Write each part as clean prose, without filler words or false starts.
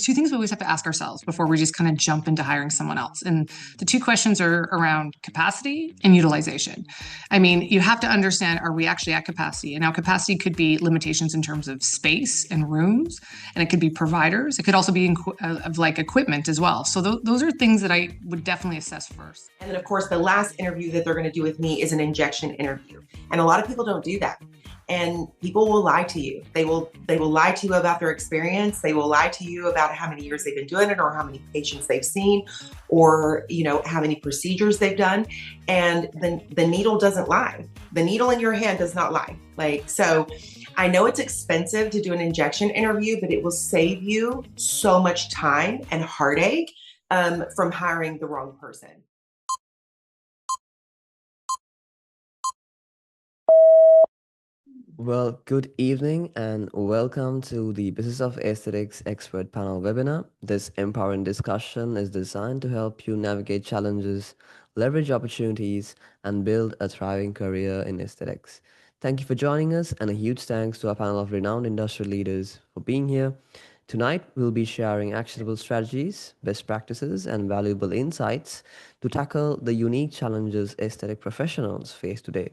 two things we always have to ask ourselves before we just kind of jump into hiring someone else. And the two questions are around capacity and utilization. I mean, you have to understand, are we actually at capacity? And now capacity could be limitations in terms of space and rooms, and it could be providers. It could also be of like equipment as well. So those are things that I would definitely assess first. And then, of course, the last interview that they're going to do with me is an injection interview. And a lot of people don't do that. And people will lie to you. They will lie to you about their experience. They will lie to you about how many years they've been doing it, or how many patients they've seen, or how many procedures they've done. And the needle doesn't lie. The needle in your hand does not lie. So I know it's expensive to do an injection interview, but it will save you so much time and heartache from hiring the wrong person. Well, good evening and welcome to the Business of Aesthetics Expert Panel webinar. This empowering discussion is designed to help you navigate challenges, leverage opportunities, and build a thriving career in aesthetics. Thank you for joining us, and a huge thanks to our panel of renowned industry leaders for being here. Tonight, we'll be sharing actionable strategies, best practices, and valuable insights to tackle the unique challenges aesthetic professionals face today.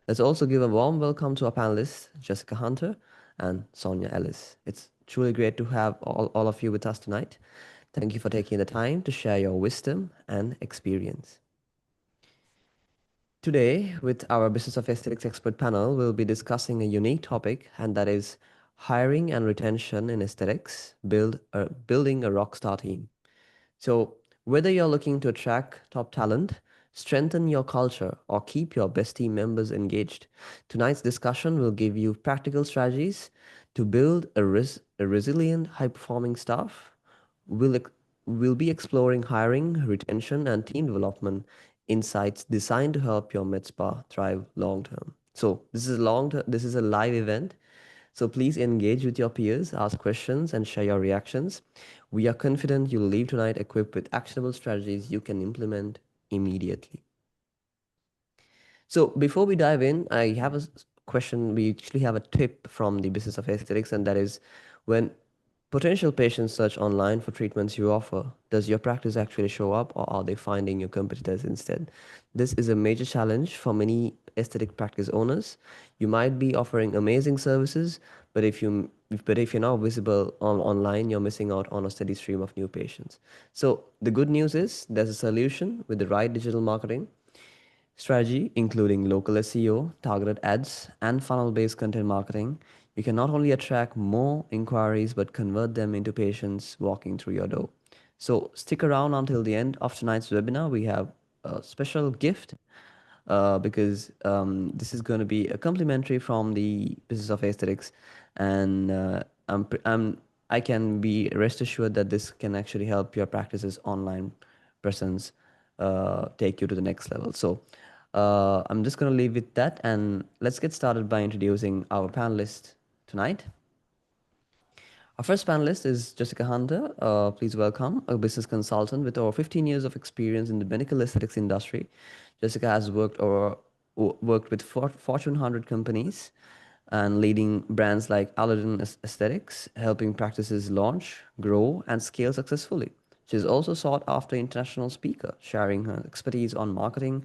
Let's also give a warm welcome to our panelists, Jessica Hunter and Sonya Ellis. It's truly great to have all of you with us tonight. Thank you for taking the time to share your wisdom and experience. Today, with our Business of Aesthetics expert panel, we'll be discussing a unique topic, and that is hiring and retention in aesthetics, building a rockstar team. So, whether you're looking to attract top talent, strengthen your culture, or keep your best team members engaged, tonight's discussion will give you practical strategies to build a resilient, high-performing staff. We'll be exploring hiring, retention, and team development insights designed to help your med spa thrive long term. So this is a live event. So please engage with your peers, ask questions, and share your reactions. We are confident you'll leave tonight equipped with actionable strategies you can implement immediately. So before we dive in, I have a question. We actually have a tip from the Business of Aesthetics, and that is, when potential patients search online for treatments you offer, does your practice actually show up, or are they finding your competitors instead? This is a major challenge for many aesthetic practice owners. You might be offering amazing services, but if you're not visible online, you're missing out on a steady stream of new patients. So the good news is there's a solution with the right digital marketing strategy, including local SEO, targeted ads, and funnel-based content marketing. You can not only attract more inquiries, but convert them into patients walking through your door. So stick around until the end of tonight's webinar. We have a special gift because this is going to be a complimentary from the Business of Aesthetics, and I can be rest assured that this can actually help your practice's online presence take you to the next level. So I'm just going to leave with that, and let's get started by introducing our panelists tonight. Our first panelist is Jessica Hunter. Please welcome, a business consultant with over 15 years of experience in the medical aesthetics industry. Jessica has worked with Fortune 100 companies and leading brands like Aladdin Aesthetics, helping practices launch, grow, and scale successfully. She's also sought after international speaker, sharing her expertise on marketing,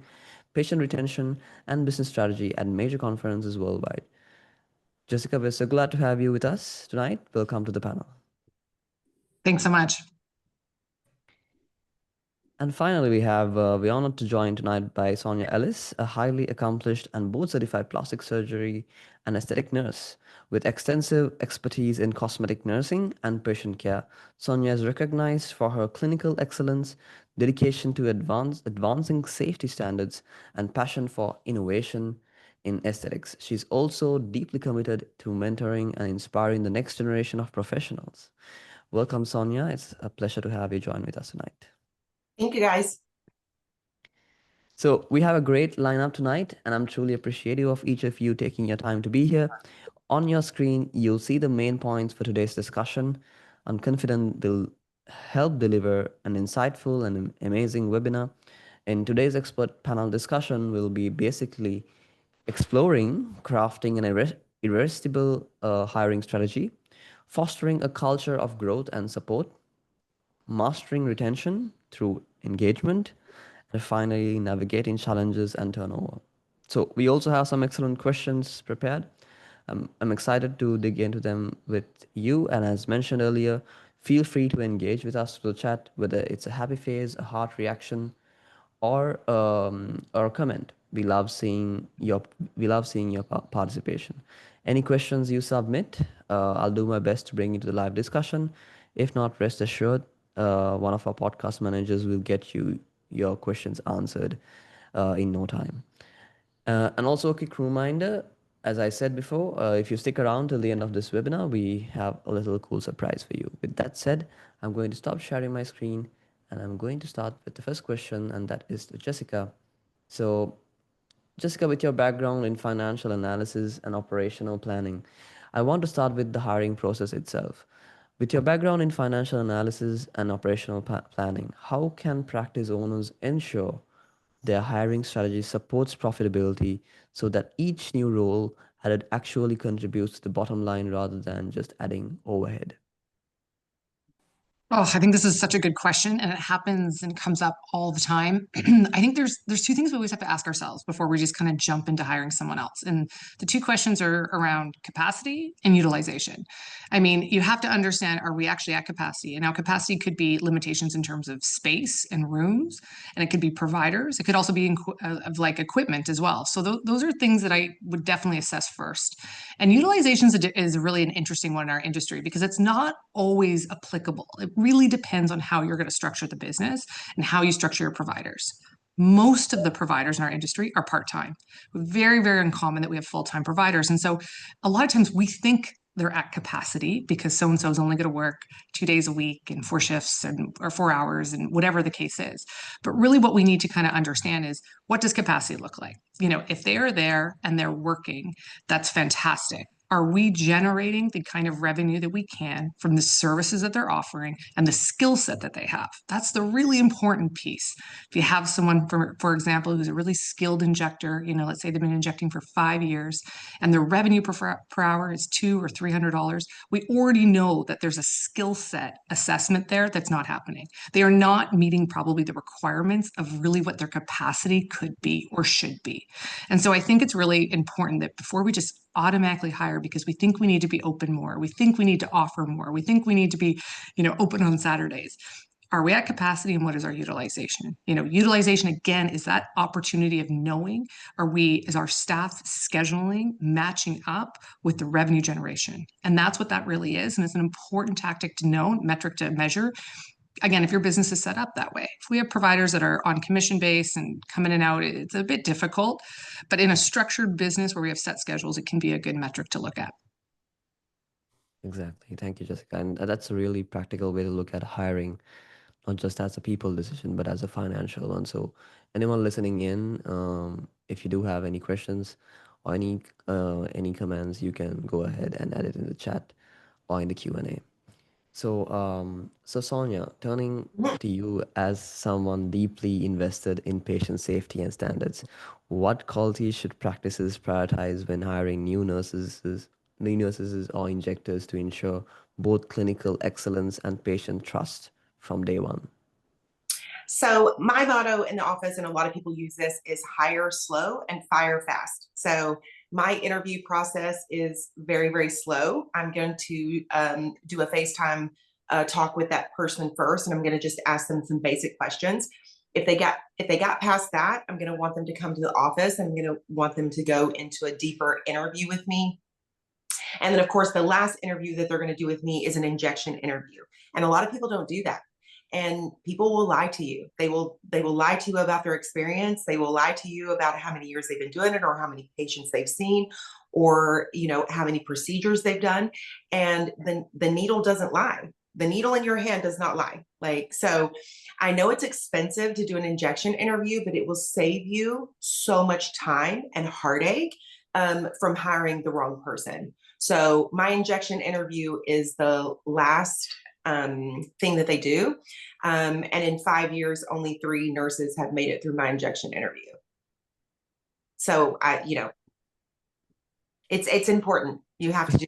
patient retention, and business strategy at major conferences worldwide. Jessica, we're so glad to have you with us tonight. Welcome to the panel. Thanks so much. And finally, we're honored to join tonight by Sonya Ellis, a highly accomplished and board-certified plastic surgery and aesthetic nurse with extensive expertise in cosmetic nursing and patient care. Sonya is recognized for her clinical excellence, dedication to advancing safety standards, and passion for innovation in aesthetics. She's also deeply committed to mentoring and inspiring the next generation of professionals. Welcome, Sonya. It's a pleasure to have you join with us tonight. Thank you, guys. So we have a great lineup tonight, and I'm truly appreciative of each of you taking your time to be here. On your screen, you'll see the main points for today's discussion. I'm confident they'll help deliver an insightful and amazing webinar. In today's expert panel discussion, we'll be basically exploring crafting an irresistible hiring strategy, fostering a culture of growth and support, mastering retention through engagement, and finally navigating challenges and turnover. So we also have some excellent questions prepared. I'm excited to dig into them with you. And as mentioned earlier, feel free to engage with us through the chat, whether it's a happy face, a heart reaction, or a comment. We love seeing your participation. Any questions you submit, I'll do my best to bring into the live discussion. If not, rest assured, one of our podcast managers will get you your questions answered in no time. And also a quick reminder, as I said before, if you stick around till the end of this webinar, we have a little cool surprise for you. With that said, I'm going to stop sharing my screen and I'm going to start with the first question, and that is to Jessica. So, Jessica, with your background in financial analysis and operational planning, I want to start with the hiring process itself. With your background in financial analysis and operational planning, how can practice owners ensure their hiring strategy supports profitability so that each new role added actually contributes to the bottom line rather than just adding overhead? Oh, I think this is such a good question, and it happens and comes up all the time. I think there's two things we always have to ask ourselves before we just kind of jump into hiring someone else. And the two questions are around capacity and utilization. I mean, you have to understand, are we actually at capacity? And now capacity could be limitations in terms of space and rooms, and it could be providers. It could also be of like equipment as well. So those are things that I would definitely assess first. And utilization is really an interesting one in our industry because it's not always applicable. It really depends on how you're going to structure the business and how you structure your providers. Most of the providers in our industry are part-time. Very, very uncommon that we have full-time providers. And so a lot of times we think they're at capacity because so-and-so is only going to work 2 days a week and 4 shifts and or 4 hours and whatever the case is. But really what we need to kind of understand is, what does capacity look like? If they are there and they're working, that's fantastic. Are we generating the kind of revenue that we can from the services that they're offering and the skill set that they have? That's the really important piece. If you have someone, for example, who's a really skilled injector, let's say they've been injecting for 5 years and their revenue per hour is $200 or $300, we already know that there's a skill set assessment there that's not happening. They are not meeting probably the requirements of really what their capacity could be or should be. And so I think it's really important that before we just automatically hire because we think we need to be open more, we think we need to offer more, we think we need to be, open on Saturdays. Are we at capacity, and what is our utilization? Utilization again is that opportunity of knowing, is our staff scheduling matching up with the revenue generation? And that's what that really is. And it's an important tactic to know, metric to measure. Again, if your business is set up that way. If we have providers that are on commission base and come in and out, it's a bit difficult. But in a structured business where we have set schedules, it can be a good metric to look at. Exactly. Thank you, Jessica. And that's a really practical way to look at hiring, not just as a people decision, but as a financial one. So anyone listening in, if you do have any questions or any comments, you can go ahead and add it in the chat or in the Q&A. So Sonya, turning to you as someone deeply invested in patient safety and standards, what qualities should practices prioritize when hiring new nurses or injectors to ensure both clinical excellence and patient trust from day one? So my motto in the office, and a lot of people use this, is hire slow and fire fast. So my interview process is very, very slow. I'm going to do a FaceTime talk with that person first, and I'm going to just ask them some basic questions. If they got past that, I'm going to want them to come to the office. I'm going to want them to go into a deeper interview with me. And then, of course, the last interview that they're going to do with me is an injection interview. And a lot of people don't do that. And people will lie to you. They will lie to you about their experience. They will lie to you about how many years they've been doing it, or how many patients they've seen, or how many procedures they've done. And the needle doesn't lie. The needle in your hand does not lie. So I know it's expensive to do an injection interview, but it will save you so much time and heartache from hiring the wrong person. So my injection interview is the last thing that they do. And in 5 years, only 3 nurses have made it through my injection interview. So it's important. You have to do.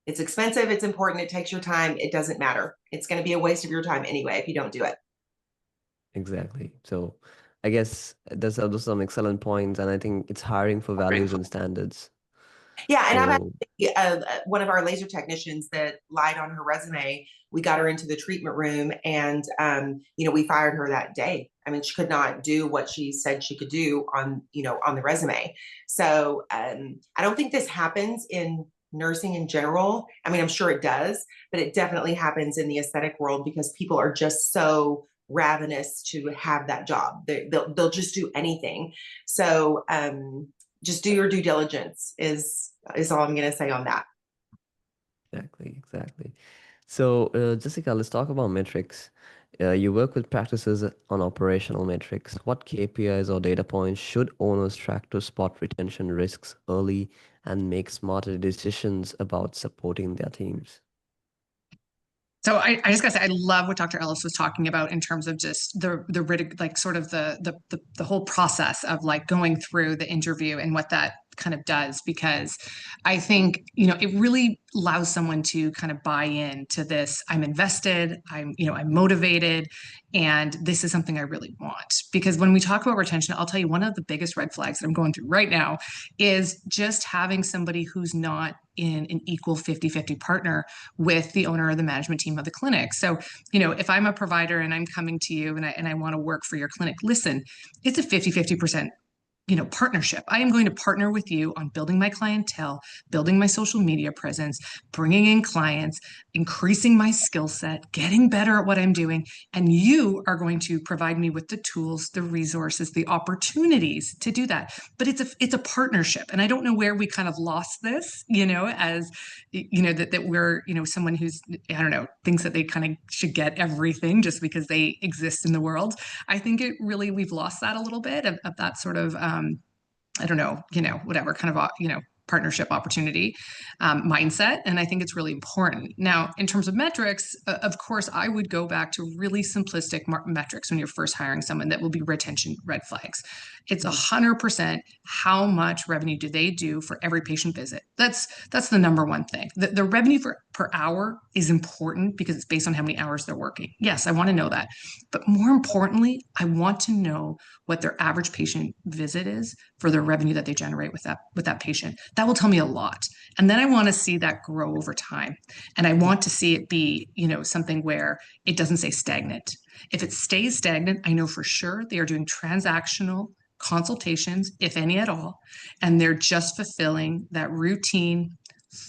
It's expensive, it's important, it takes your time, it doesn't matter. It's going to be a waste of your time anyway if you don't do it. Exactly. So I guess those are some excellent points, and I think it's hiring for values and standards. Yeah, and I've So actually, one of our laser technicians that lied on her resume. We got her into the treatment room, and we fired her that day. I mean, she could not do what she said she could do on the resume. So I don't think this happens in nursing in general. I mean, I'm sure it does, but it definitely happens in the aesthetic world because people are just so ravenous to have that job. They'll just do anything. So just do your due diligence is all I'm going to say on that. exactly. So Jessica, let's talk about metrics. You work with practices on operational metrics. What KPIs or data points should owners track to spot retention risks early and make smarter decisions about supporting their teams? So I just gotta say, I love what Dr. Ellis was talking about in terms of just like sort of the whole process of like going through the interview and what that kind of does, because I think, it really allows someone to kind of buy into this. I'm invested, I'm motivated, and this is something I really want. Because when we talk about retention, I'll tell you one of the biggest red flags that I'm going through right now is just having somebody who's not in an equal 50-50 partner with the owner or the management team of the clinic. So, if I'm a provider and I'm coming to you and I want to work for your clinic, listen, it's a 50-50% partnership. I am going to partner with you on building my clientele, building my social media presence, bringing in clients, increasing my skill set, getting better at what I'm doing. And you are going to provide me with the tools, the resources, the opportunities to do that. But it's a partnership. And I don't know where we kind of lost this, as that we're, someone who's, I don't know, thinks that they kind of should get everything just because they exist in the world. I think we've lost that a little bit of that sort of I don't know, whatever kind of, partnership opportunity mindset. And I think it's really important. Now, in terms of metrics, of course, I would go back to really simplistic metrics when you're first hiring someone that will be retention red flags. It's 100% how much revenue do they do for every patient visit. That's the number one thing. The revenue per hour is important because it's based on how many hours they're working. Yes, I want to know that. But more importantly, I want to know what their average patient visit is for the revenue that they generate with that patient. That will tell me a lot. And then I want to see that grow over time. And I want to see it be, something where it doesn't stay stagnant. If it stays stagnant, I know for sure they are doing transactional consultations, if any at all, and they're just fulfilling that routine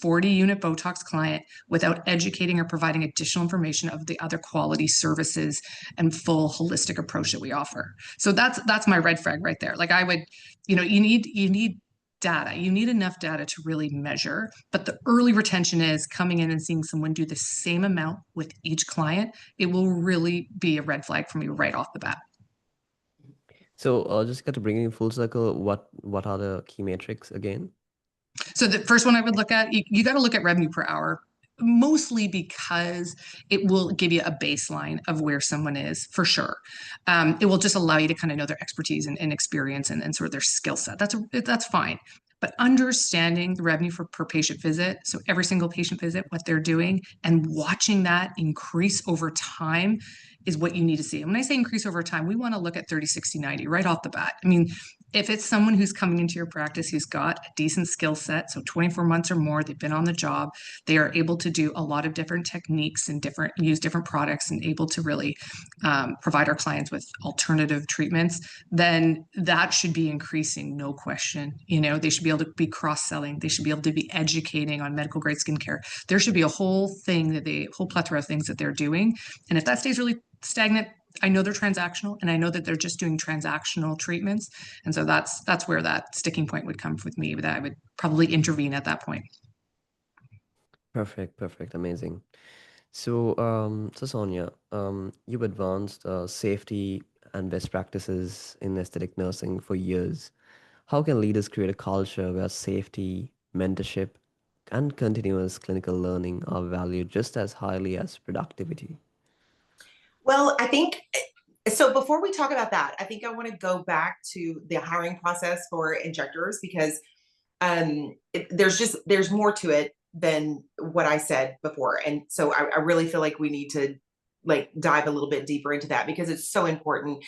40-unit Botox client without educating or providing additional information of the other quality services and full holistic approach that we offer. So that's my red flag right there. Like I would, you need data. You need enough data to really measure, but the early retention is coming in and seeing someone do the same amount with each client. It will really be a red flag for me right off the bat. So just got to bring it full circle. What are the key metrics again? So the first one I would look at, you got to look at revenue per hour, mostly because it will give you a baseline of where someone is for sure. It will just allow you to kind of know their expertise and experience and sort of their skill set. That's fine. But understanding the revenue per patient visit, so every single patient visit, what they're doing, and watching that increase over time is what you need to see. And when I say increase over time, we want to look at 30, 60, 90 right off the bat. I mean, if it's someone who's coming into your practice who's got a decent skill set, so 24 months or more, they've been on the job, they are able to do a lot of different techniques and use different products and able to really provide our clients with alternative treatments, then that should be increasing, no question. They should be able to be cross-selling. They should be able to be educating on medical grade skincare. There should be a whole plethora of things that they're doing. And if that stays really stagnant, I know they're transactional, and I know that they're just doing transactional treatments. And so that's where that sticking point would come with me, that I would probably intervene at that point. Perfect, amazing. So Sonia, you've advanced safety and best practices in aesthetic nursing for years. How can leaders create a culture where safety, mentorship, and continuous clinical learning are valued just as highly as productivity? Well, I think so. Before we talk about that, I think I want to go back to the hiring process for injectors because there's more to it than what I said before. And so I really feel like we need to like dive a little bit deeper into that because it's so important.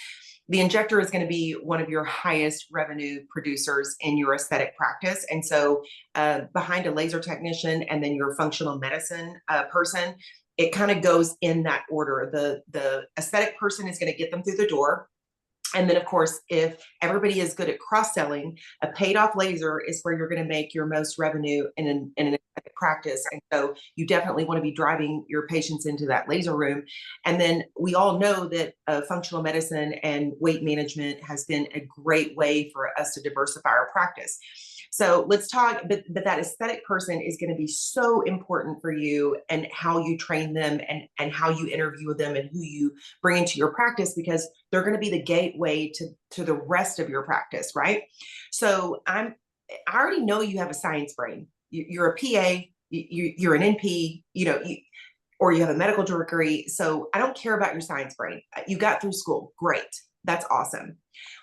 The injector is going to be one of your highest revenue producers in your aesthetic practice. And so behind a laser technician and then your functional medicine person, it kind of goes in that order. The aesthetic person is going to get them through the door. And then, of course, if everybody is good at cross-selling, a paid-off laser is where you're going to make your most revenue in an aesthetic practice. And so you definitely want to be driving your patients into that laser room. And then we all know that functional medicine and weight management has been a great way for us to diversify our practice. So let's talk, but that aesthetic person is going to be so important for you and how you train them and how you interview them and who you bring into your practice, because they're going to be the gateway to the rest of your practice, right? So I already know you have a science brain. You're a PA, you're an NP, or you have a medical degree. So I don't care about your science brain. You got through school, great. That's awesome.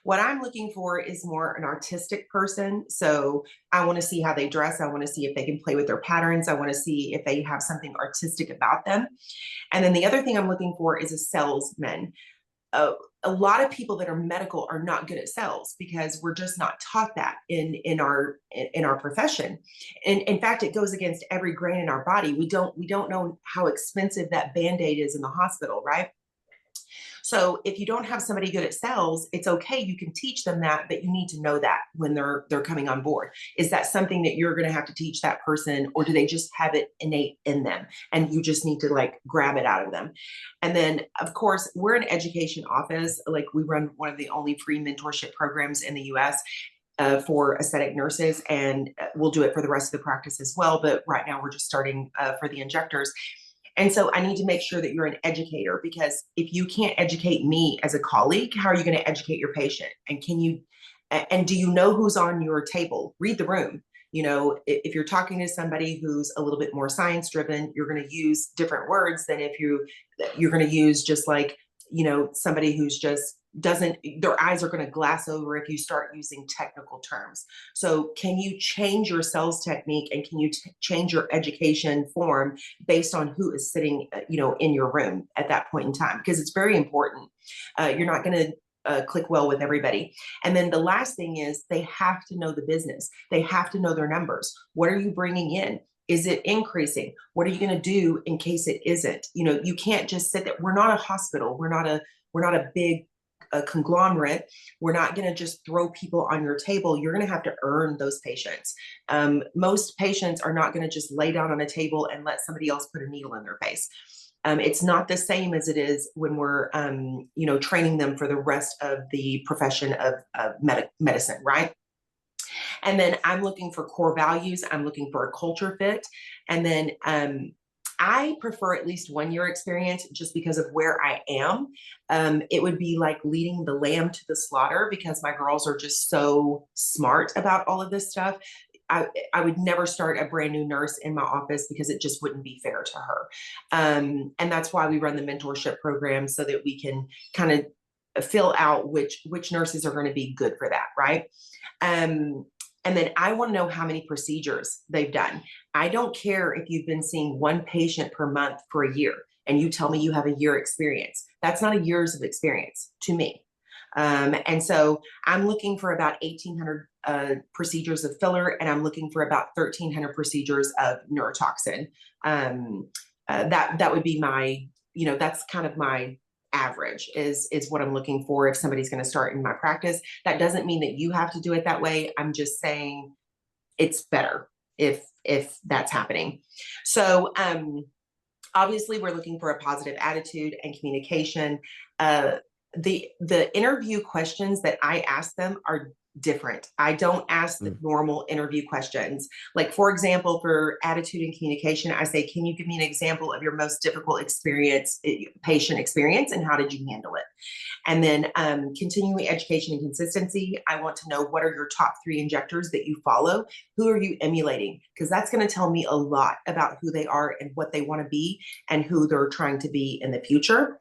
What I'm looking for is more an artistic person. So I want to see how they dress. I want to see if they can play with their patterns. I want to see if they have something artistic about them. And then the other thing I'm looking for is a salesman. A lot of people that are medical are not good at sales because we're just not taught that in our profession. And in fact, it goes against every grain in our body. We don't know how expensive that Band-Aid is in the hospital, right? So if you don't have somebody good at sales, it's okay. You can teach them that, but you need to know that when they're coming on board. Is that something that you're going to have to teach that person, or do they just have it innate in them and you just need to like grab it out of them? And then of course, we're an education office. Like we run one of the only free mentorship programs in the US for aesthetic nurses, and we'll do it for the rest of the practice as well. But right now we're just starting for the injectors. And so I need to make sure that you're an educator, because if you can't educate me as a colleague, how are you going to educate your patient? And do you know who's on your table? Read the room. If you're talking to somebody who's a little bit more science driven, you're going to use different words than if you're going to use just like, somebody who's just their eyes are going to glass over if you start using technical terms. So can you change your sales technique, and can you change your education form based on who is sitting, in your room at that point in time? Because it's very important. You're not going to click well with everybody. And then the last thing is they have to know the business. They have to know their numbers. What are you bringing in? Is it increasing? What are you going to do in case it isn't? You can't just sit there. We're not a hospital. We're not a big conglomerate. We're not going to just throw people on your table. You're going to have to earn those patients. Most patients are not going to just lay down on a table and let somebody else put a needle in their face. It's not the same as it is when we're, training them for the rest of the profession of medicine, right? And then I'm looking for core values. I'm looking for a culture fit. And then I prefer at least 1 year experience just because of where I am. It would be like leading the lamb to the slaughter, because my girls are just so smart about all of this stuff. I would never start a brand new nurse in my office because it just wouldn't be fair to her. And that's why we run the mentorship program, so that we can kind of fill out which nurses are going to be good for that, right? And then I want to know how many procedures they've done. I don't care if you've been seeing one patient per month for a year and you tell me you have a year experience. That's not a years of experience to me. And so I'm looking for about 1,800 procedures of filler, and I'm looking for about 1,300 procedures of neurotoxin. That would be my, that's kind of my average is what I'm looking for if somebody's going to start in my practice. That doesn't mean that you have to do it that way. I'm just saying it's better if that's happening. So obviously we're looking for a positive attitude and communication. The interview questions that I ask them are different. I don't ask the normal interview questions. Like, for example, for attitude and communication, I say, can you give me an example of your most difficult patient experience, and how did you handle it? And then continuing education and consistency, I want to know, what are your top 3 injectors that you follow? Who are you emulating? Because that's going to tell me a lot about who they are and what they want to be and who they're trying to be in the future.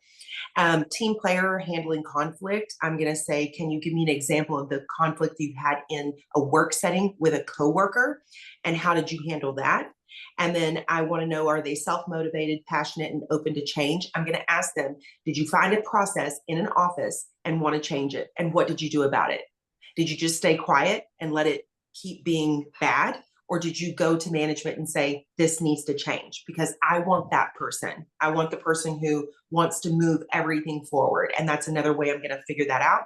Team player, handling conflict. I'm going to say, can you give me an example of the conflict you've had in a work setting with a coworker, and how did you handle that? And then I want to know, are they self-motivated, passionate, and open to change? I'm going to ask them, did you find a process in an office and want to change it? And what did you do about it? Did you just stay quiet and let it keep being bad? Or did you go to management and say, this needs to change? Because I want that person. I want the person who wants to move everything forward. And that's another way I'm going to figure that out.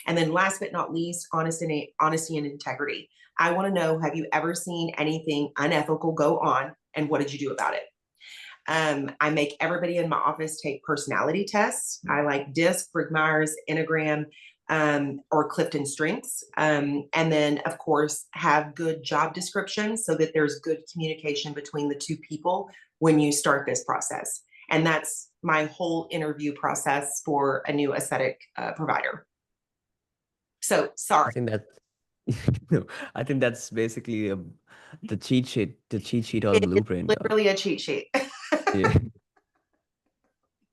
And then last but not least, honesty and integrity. I want to know, have you ever seen anything unethical go on, and what did you do about it? I make everybody in my office take personality tests. I like DISC, Brigg-Myers, Enneagram, or Clifton Strengths. And then, of course, have good job descriptions so that there's good communication between the two people when you start this process. And that's my whole interview process for a new aesthetic provider. So, sorry. I think that no, I think that's basically the cheat sheet or It's blueprint. literally a cheat sheet. Yeah.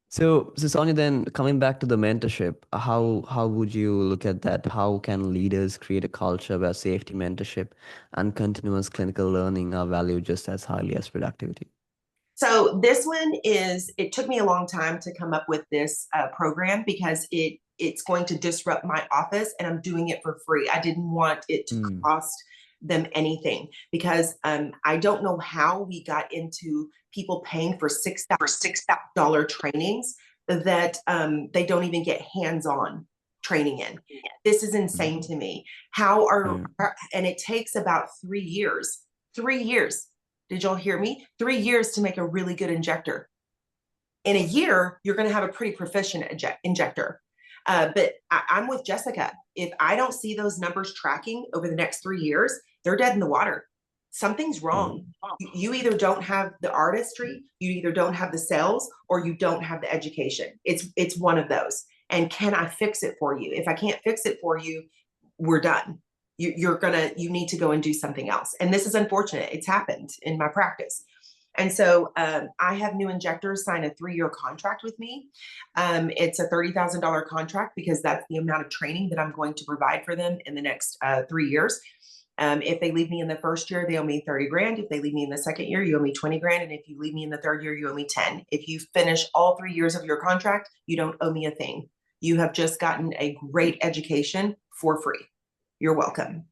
So Sonia, then coming back to the mentorship, how would you look at that? How can leaders create a culture where safety, mentorship, and continuous clinical learning are valued just as highly as productivity? So this one it took me a long time to come up with this program, because it's going to disrupt my office, and I'm doing it for free. I didn't want it to cost them anything, because I don't know how we got into people paying for $6 trainings that they don't even get hands-on training in. This is insane to me. And it takes about 3 years. 3 years. Did y'all hear me? 3 years to make a really good injector. In a year, you're going to have a pretty proficient injector. But I'm with Jessica. If I don't see those numbers tracking over the next 3 years, they're dead in the water. Something's wrong. You either don't have the artistry, you either don't have the sales, or you don't have the education. It's one of those. And can I fix it for you? If I can't fix it for you, we're done. You need to go and do something else. And this is unfortunate. It's happened in my practice. And so I have new injectors sign a 3-year contract with me. It's a $30,000 contract, because that's the amount of training that I'm going to provide for them in the next 3 years. If they leave me in the first year, they owe me 30 grand. If they leave me in the second year, you owe me 20 grand. And if you leave me in the third year, you owe me 10. If you finish all 3 years of your contract, you don't owe me a thing. You have just gotten a great education for free. You're welcome.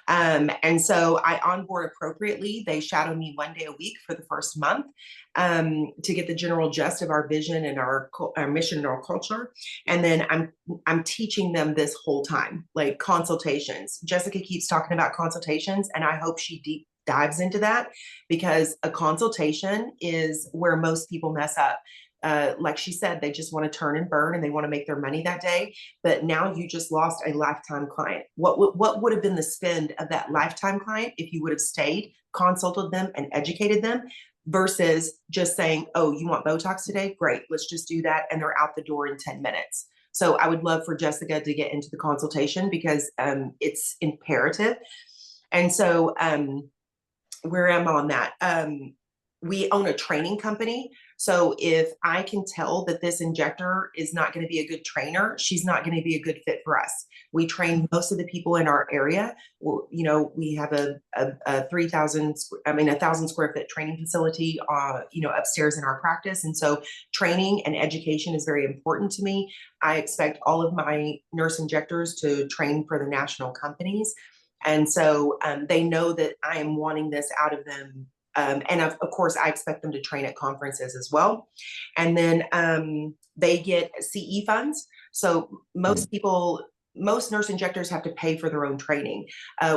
And so I onboard appropriately. They shadow me 1 day a week for the first month to get the general gist of our vision and our mission and our culture. And then I'm teaching them this whole time, like consultations. Jessica keeps talking about consultations, and I hope she deep dives into that, because a consultation is where most people mess up. Like she said, they just want to turn and burn, and they want to make their money that day. But now you just lost a lifetime client. What would have been the spend of that lifetime client if you would have stayed, consulted them, and educated them, versus just saying, oh, you want Botox today? Great, let's just do that. And they're out the door in 10 minutes. So I would love for Jessica to get into the consultation, because it's imperative. And so where am I on that? We own a training company. So if I can tell that this injector is not going to be a good trainer, she's not going to be a good fit for us. We train most of the people in our area. You know, we have a 1,000 square foot training facility, upstairs in our practice. And so training and education is very important to me. I expect all of my nurse injectors to train for the national companies. And so they know that I am wanting this out of them. And of course, I expect them to train at conferences as well. And then they get CE funds. So most nurse injectors have to pay for their own training.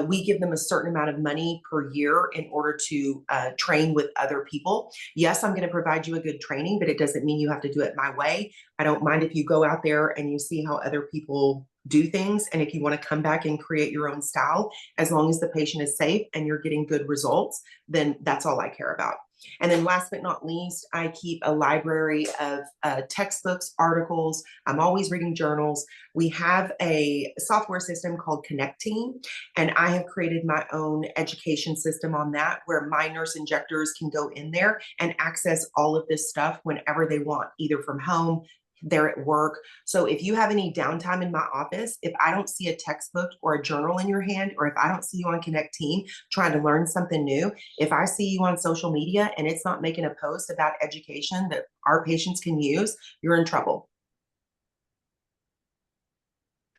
We give them a certain amount of money per year in order to train with other people. Yes, I'm going to provide you a good training, but it doesn't mean you have to do it my way. I don't mind if you go out there and you see how other people do things. And if you want to come back and create your own style, as long as the patient is safe and you're getting good results, then that's all I care about. And then last but not least, I keep a library of textbooks, articles. I'm always reading journals. We have a software system called Connect Team, and I have created my own education system on that, where my nurse injectors can go in there and access all of this stuff whenever they want, either from home, they're at work. So if you have any downtime in my office, if I don't see a textbook or a journal in your hand, or if I don't see you on Connect Team trying to learn something new, if I see you on social media and it's not making a post about education that our patients can use, you're in trouble.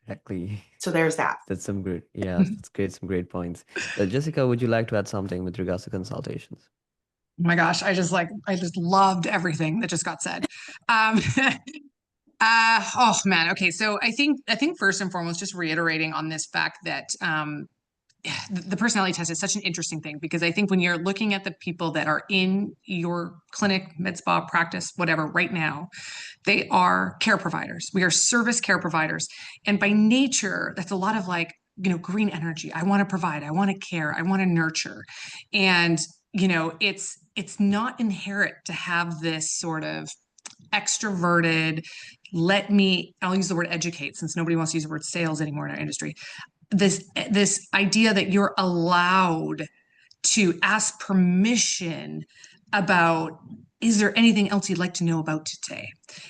Exactly. So there's that. That's some great, yeah, that's great, some great points. Jessica, would you like to add something with regards to consultations? Oh my gosh, I just loved everything that just got said. Um, oh man, okay. So I think first and foremost, just reiterating on this fact that the personality test is such an interesting thing, because I think when you're looking at the people that are in your clinic, med spa practice, whatever, right now, they are care providers. We are service care providers. And by nature, that's a lot of like, green energy. I want to provide, I want to care, I want to nurture. And, it's not inherent to have this sort of extroverted, I'll use the word educate, since nobody wants to use the word sales anymore in our industry. This idea that you're allowed to ask permission about, is there anything else you'd like to know about today?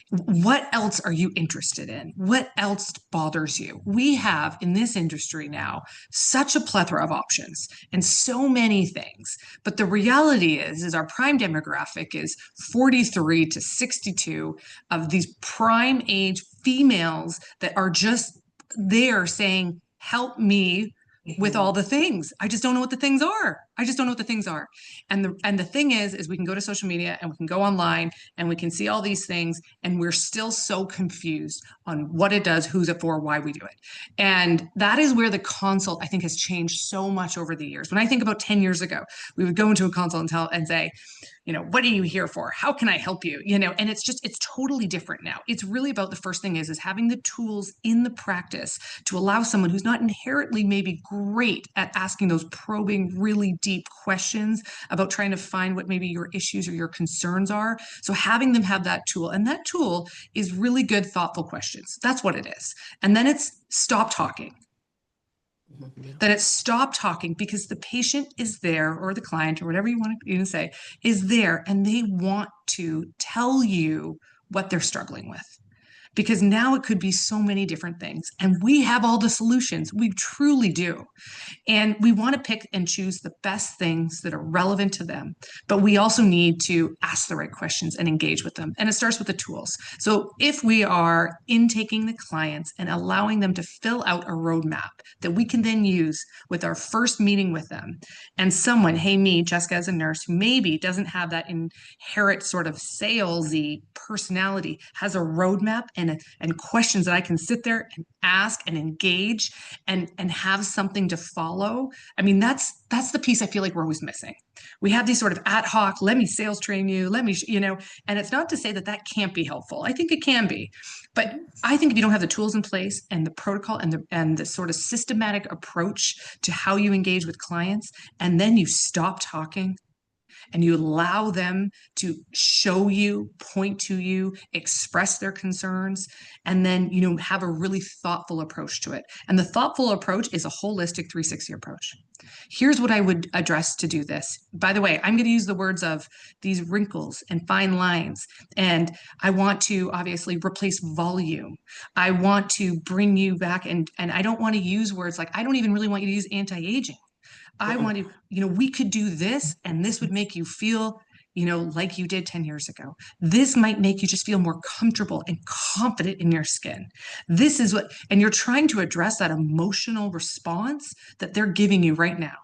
What else are you interested in? What else bothers you? We have in this industry now such a plethora of options and so many things. But the reality is our prime demographic is 43 to 62, of these prime age females that are just there saying, help me with all the things. I just don't know what the things are. I just don't know what the things are. And the thing is we can go to social media and we can go online and we can see all these things, and we're still so confused on what it does, who's it for, why we do it. And that is where the consult, I think, has changed so much over the years. When I think about 10 years ago, we would go into a consult and say, what are you here for? How can I help you? And it's totally different now. It's really about, the first thing is having the tools in the practice to allow someone who's not inherently maybe great at asking those probing, really deep questions about trying to find what maybe your issues or your concerns are. So having them have that tool, and that tool is really good, thoughtful questions. That's what it is. And then it's stop talking. That it's stop talking, because the patient is there, or the client, or whatever you want to even say, is there, and they want to tell you what they're struggling with. Because now it could be so many different things, and we have all the solutions. We truly do. And we want to pick and choose the best things that are relevant to them. But we also need to ask the right questions and engage with them. And it starts with the tools. So if we are intaking the clients and allowing them to fill out a roadmap that we can then use with our first meeting with them, and someone, hey, me, Jessica, as a nurse, who maybe doesn't have that inherent sort of salesy personality, has a roadmap and questions that I can sit there and ask and engage and have something to follow. I mean, that's the piece I feel like we're always missing. We have these sort of ad hoc, let me sales train you, let me, and it's not to say that that can't be helpful. I think it can be. But I think if you don't have the tools in place and the protocol and the sort of systematic approach to how you engage with clients, and then you stop talking and you allow them to show you, point to you, express their concerns, and then, have a really thoughtful approach to it. And the thoughtful approach is a holistic 360 approach. Here's what I would address to do this. By the way, I'm going to use the words of these wrinkles and fine lines. And I want to obviously replace volume. I want to bring you back, and I don't want to use words like, I don't even really want you to use anti-aging. I want to, we could do this, and this would make you feel, like you did 10 years ago. This might make you just feel more comfortable and confident in your skin. This is what, and you're trying to address that emotional response that they're giving you right now.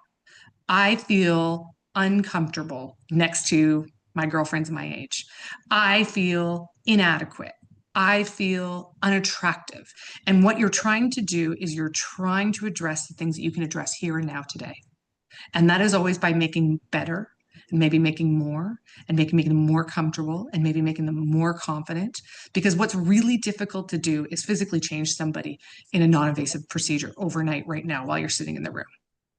I feel uncomfortable next to my girlfriends my age. I feel inadequate. I feel unattractive. And what you're trying to do is you're trying to address the things that you can address here and now today. And that is always by making better, and maybe making more, and making them more comfortable, and maybe making them more confident. Because what's really difficult to do is physically change somebody in a non-invasive procedure overnight right now while you're sitting in the room.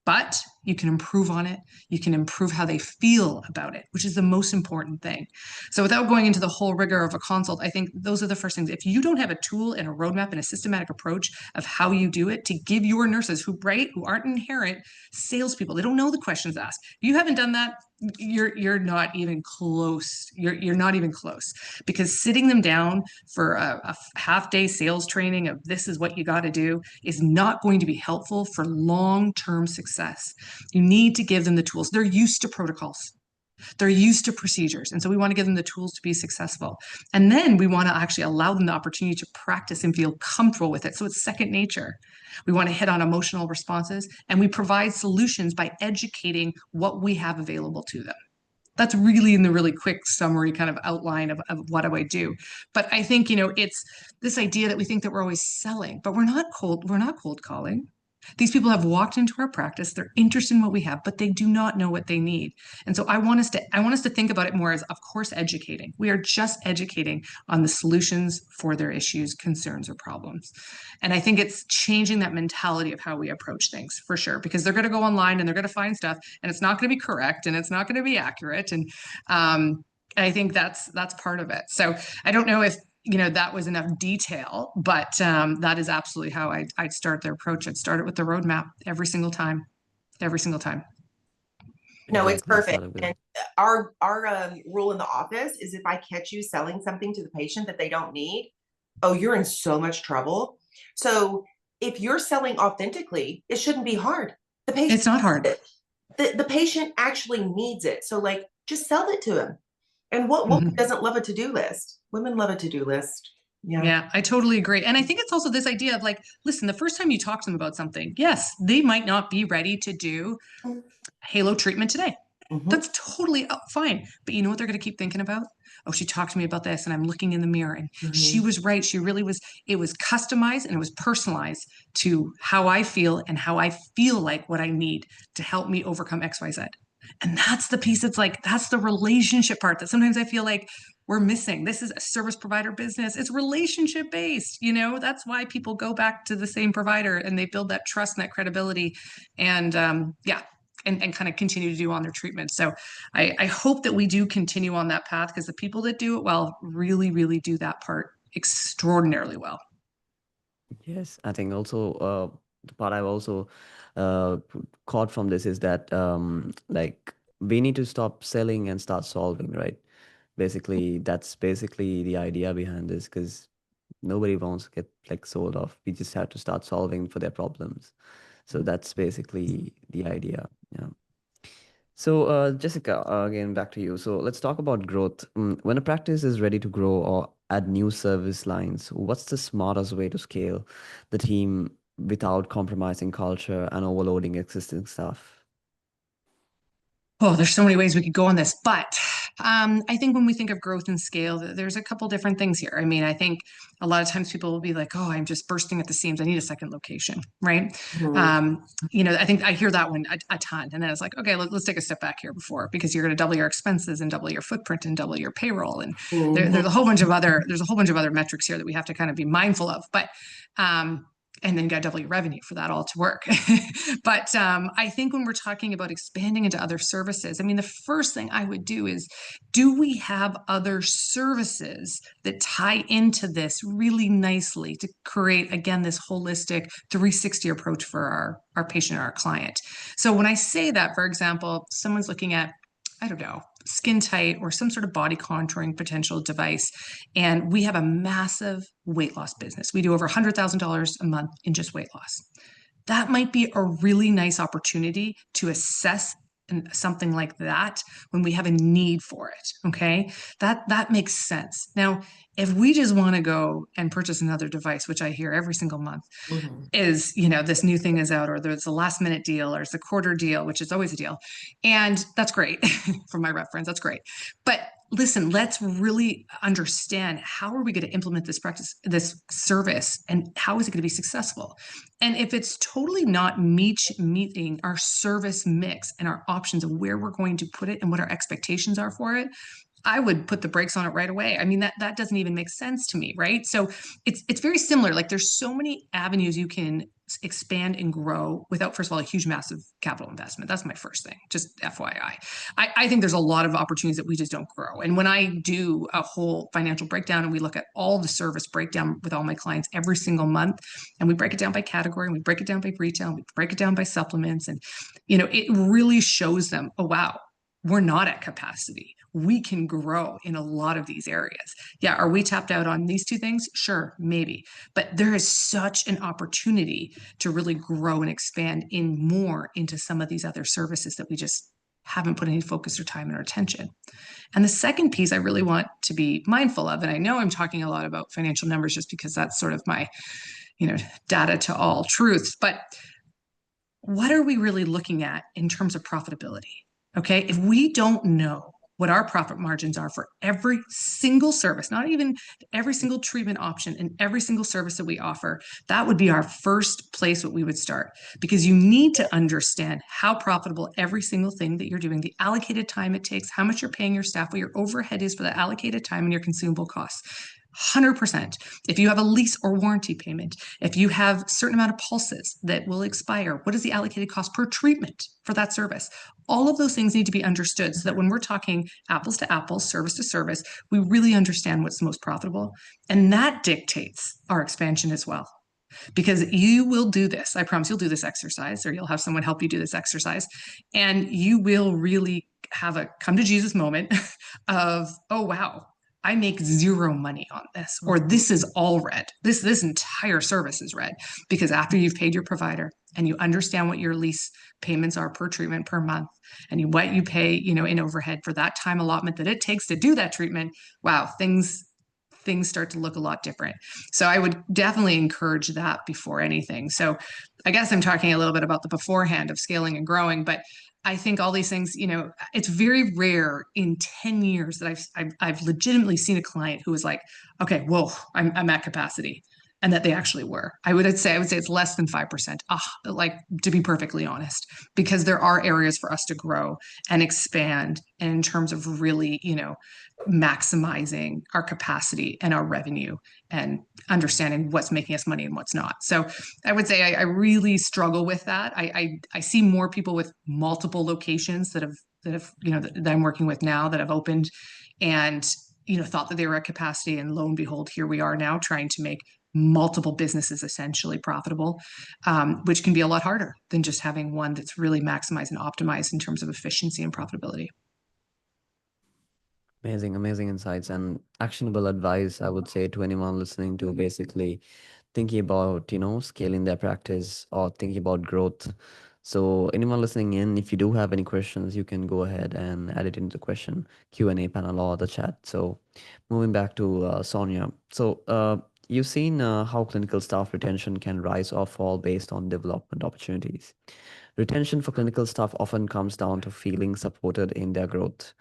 but you can improve on it. You can improve how they feel about it, which is the most important thing. So without going into the whole rigor of a consult, I think those are the first things. If you don't have a tool and a roadmap and a systematic approach of how you do it to give your nurses who aren't inherent salespeople, they don't know the questions asked. If you haven't done that, you're not even close. You're not even close, because sitting them down for a half day sales training of this is what you got to do is not going to be helpful for long-term success. You need to give them the tools. They're used to protocols. They're used to procedures. And so we want to give them the tools to be successful. And then we want to actually allow them the opportunity to practice and feel comfortable with it. So it's second nature. We want to hit on emotional responses, and we provide solutions by educating what we have available to them. That's really in the really quick summary kind of outline of what do I do. But I think, it's this idea that we think that we're always selling, but we're not cold calling. These people have walked into our practice, they're interested in what we have, but they do not know what they need. And so I want us to think about it more as, of course, educating. We are just educating on the solutions for their issues, concerns, or problems. And I think it's changing that mentality of how we approach things, for sure, because they're going to go online and they're going to find stuff, and it's not going to be correct and it's not going to be accurate. And I think that's part of it. So I don't know if that was enough detail, but that is absolutely how I'd start their approach. I'd start it with the roadmap every single time. No, it's Exactly. perfect. Started with And our rule in the office is if I catch you selling something to the patient that they don't need, oh, you're in so much trouble. So if you're selling authentically, it shouldn't be hard. The patient, It's not hard. the patient actually needs it. So like, just sell it to him. And what woman doesn't love a to-do list? Women love a to-do list. Yeah, I totally agree. And I think it's also this idea of like, listen, the first time you talk to them about something, yes, they might not be ready to do halo treatment today. That's totally fine. But you know what they're going to keep thinking about? Oh, she talked to me about this, and I'm looking in the mirror, and she was right. She really was. It was customized and it was personalized to how I feel and how I feel like what I need to help me overcome XYZ. And that's the piece. It's like, that's the relationship part that sometimes I feel like we're missing. This is a service provider business. It's relationship based. That's why people go back to the same provider and they build that trust and that credibility. And yeah, and kind of continue to do on their treatment. So I hope that we do continue on that path, because the people that do it well really, really do that part extraordinarily well. Yes, I think also the part I've also caught from this is that like we need to stop selling and start solving, right? Basically, that's basically the idea behind this, because nobody wants to get like sold off. We just have to start solving for their problems. So that's basically the idea. Yeah. So, Jessica, again, back to you. So, let's talk about growth. When a practice is ready to grow or add new service lines, what's the smartest way to scale the team without compromising culture and overloading existing stuff? Oh, there's so many ways we could go on this, but I think when we think of growth and scale, there's a couple different things here. I mean, I think a lot of times people will be like, "Oh, I'm just bursting at the seams. I need a second location," right? I think I hear that one a ton, and then it's like, okay, let's take a step back here before, because you're going to double your expenses and double your footprint and double your payroll, and there's a whole bunch of other metrics here that we have to kind of be mindful of, but. And then you got to double your revenue for that all to work. But I think when we're talking about expanding into other services, I mean, the first thing I would do is, do we have other services that tie into this really nicely to create, again, this holistic 360 approach for our patient or our client? So when I say that, for example, someone's looking at, I don't know, skin tight or some sort of body contouring potential device, and we have a massive weight loss business. We do over $100,000 a month in just weight loss. That might be a really nice opportunity to assess something like that when we have a need for it. Okay, that makes sense. Now, if we just want to go and purchase another device, which I hear every single month, is, this new thing is out, or there's a last minute deal, or it's a quarter deal, which is always a deal. And that's great. From my reference, that's great. But listen, let's really understand, how are we going to implement this practice, this service, and how is it going to be successful? And if it's totally not meeting our service mix and our options of where we're going to put it and what our expectations are for it, I would put the brakes on it right away. I mean, that doesn't even make sense to me, right? So it's very similar. Like, there's so many avenues you can expand and grow without, first of all, a huge, massive capital investment. That's my first thing, just FYI. I think there's a lot of opportunities that we just don't grow. And when I do a whole financial breakdown and we look at all the service breakdown with all my clients every single month, and we break it down by category, and we break it down by retail, and we break it down by supplements, and it really shows them, oh wow, we're not at capacity. We can grow in a lot of these areas. Yeah, are we tapped out on these two things? Sure, maybe. But there is such an opportunity to really grow and expand in more into some of these other services that we just haven't put any focus or time or attention. And the second piece I really want to be mindful of, and I know I'm talking a lot about financial numbers just because that's sort of my, data to all truths, but what are we really looking at in terms of profitability? Okay, if we don't know what our profit margins are for every single service, not even every single treatment option and every single service that we offer, that would be our first place what we would start, because you need to understand how profitable every single thing that you're doing, the allocated time it takes, how much you're paying your staff, what your overhead is for the allocated time and your consumable costs. 100%. If you have a lease or warranty payment, if you have a certain amount of pulses that will expire, what is the allocated cost per treatment for that service? All of those things need to be understood so that when we're talking apples to apples, service to service, we really understand what's most profitable. And that dictates our expansion as well. Because you will do this. I promise you'll do this exercise, or you'll have someone help you do this exercise. And you will really have a come to Jesus moment of, oh, wow, I make zero money on this, or this is all red. This entire service is red, because after you've paid your provider and you understand what your lease payments are per treatment per month, and what you pay, in overhead for that time allotment that it takes to do that treatment, wow, things start to look a lot different. So I would definitely encourage that before anything. So I guess I'm talking a little bit about the beforehand of scaling and growing, but I think all these things, it's very rare in 10 years that I've legitimately seen a client who was like, okay, whoa, I'm at capacity, and that they actually were. I would say it's less than 5%. Like, to be perfectly honest, because there are areas for us to grow and expand, and in terms of really, maximizing our capacity and our revenue and understanding what's making us money and what's not. So I would say I really struggle with that. I see more people with multiple locations that have that I'm working with now that have opened and thought that they were at capacity, and lo and behold, here we are now trying to make multiple businesses essentially profitable, which can be a lot harder than just having one that's really maximized and optimized in terms of efficiency and profitability. Amazing insights and actionable advice, I would say, to anyone listening to basically thinking about, scaling their practice or thinking about growth. So anyone listening in, if you do have any questions, you can go ahead and add it into the question Q&A panel or the chat. So moving back to Sonya. So you've seen how clinical staff retention can rise or fall based on development opportunities. Retention for clinical staff often comes down to feeling supported in their growth.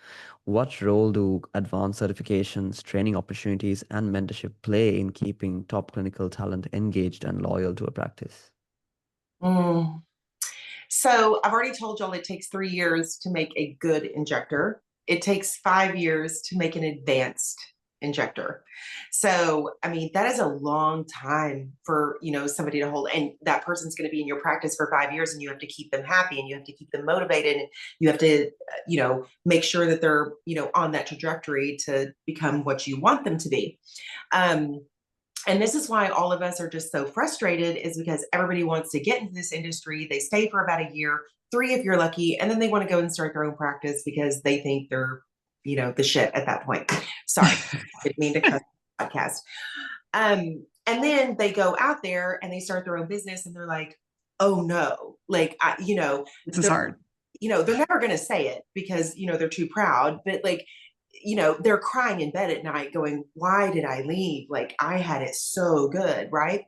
What role do advanced certifications, training opportunities, and mentorship play in keeping top clinical talent engaged and loyal to a practice? Mm. So I've already told y'all it takes 3 years to make a good injector. It takes 5 years to make an advanced injector. So, I mean, that is a long time for, somebody to hold, and that person's going to be in your practice for 5 years, and you have to keep them happy, and you have to keep them motivated, and you have to, make sure that they're, on that trajectory to become what you want them to be. And this is why all of us are just so frustrated, is because everybody wants to get into this industry. They stay for about a year, 3 if you're lucky, and then they want to go and start their own practice because they think they're, the shit at that point. Sorry, didn't mean to cuss the podcast. And then they go out there and they start their own business, and they're like, oh no, like, This is hard. They're never going to say it because, they're too proud, but like, they're crying in bed at night going, why did I leave? Like, I had it so good, right?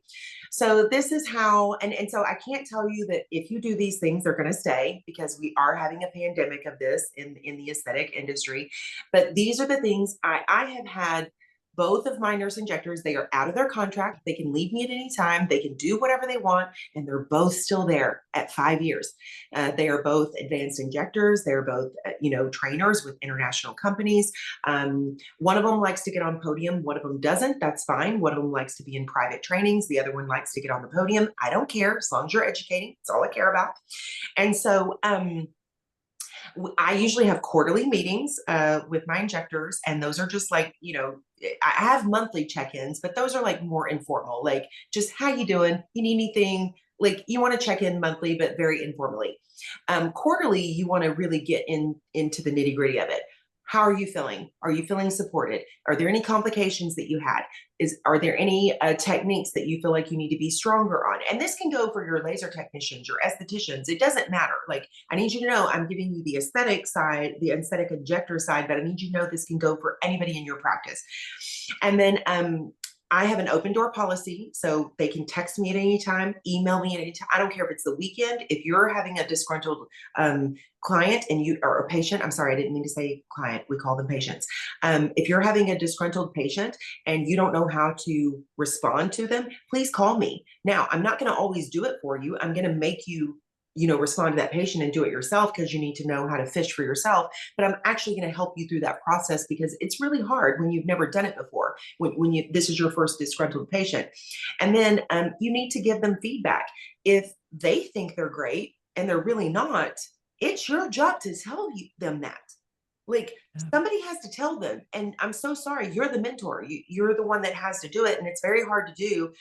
So this is how, and so I can't tell you that if you do these things, they're going to stay, because we are having a pandemic of this in the aesthetic industry. But these are the things I have had both of my nurse injectors, they are out of their contract. They can leave me at any time. They can do whatever they want, and they're both still there at 5 years. They are both advanced injectors. They're both, trainers with international companies. One of them likes to get on podium. One of them doesn't. That's fine. One of them likes to be in private trainings. The other one likes to get on the podium. I don't care, as long as you're educating. That's all I care about. And so, I usually have quarterly meetings with my injectors, and those are just like, I have monthly check-ins, but those are like more informal, like just how you doing? You need anything? Like you want to check in monthly, but very informally. Quarterly, you want to really get into the nitty-gritty of it. How are you feeling? Are you feeling supported? Are there any complications that you had? Are there any techniques that you feel like you need to be stronger on? And this can go for your laser technicians, your estheticians. It doesn't matter. Like, I need you to know I'm giving you the aesthetic side, the aesthetic injector side, but I need you to know this can go for anybody in your practice. And then I have an open door policy, so they can text me at any time, email me at any time. I don't care if it's the weekend. If you're having a disgruntled client or a patient, I'm sorry, I didn't mean to say client. We call them patients. If you're having a disgruntled patient and you don't know how to respond to them, please call me. Now, I'm not going to always do it for you. I'm going to make you respond to that patient and do it yourself because you need to know how to fish for yourself. But I'm actually going to help you through that process because it's really hard when you've never done it before, when this is your first disgruntled patient. And then you need to give them feedback. If they think they're great and they're really not, it's your job to tell them that. Like somebody has to tell them. And I'm so sorry, you're the mentor. You're the one that has to do it. And it's very hard to do.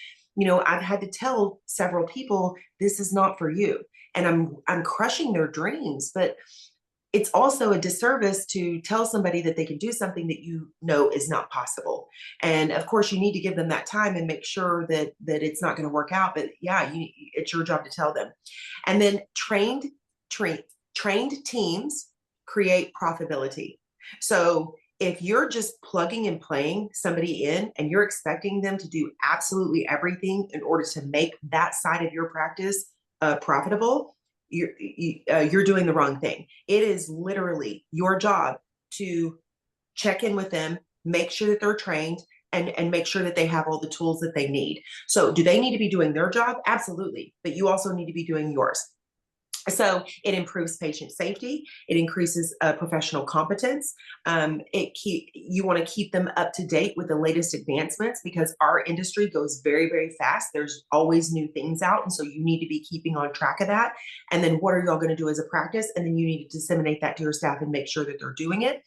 I've had to tell several people, this is not for you. And I'm crushing their dreams, but it's also a disservice to tell somebody that they can do something that is not possible. And of course, you need to give them that time and make sure that it's not going to work out. But yeah, it's your job to tell them. And then trained teams create profitability. So if you're just plugging and playing somebody in and you're expecting them to do absolutely everything in order to make that side of your practice profitable, you're doing the wrong thing. It is literally your job to check in with them, make sure that they're trained, and make sure that they have all the tools that they need. So do they need to be doing their job? Absolutely. But you also need to be doing yours. So it improves patient safety. It increases professional competence. You want to keep them up to date with the latest advancements because our industry goes very, very fast. There's always new things out. And so you need to be keeping on track of that. And then what are y'all going to do as a practice? And then you need to disseminate that to your staff and make sure that they're doing it.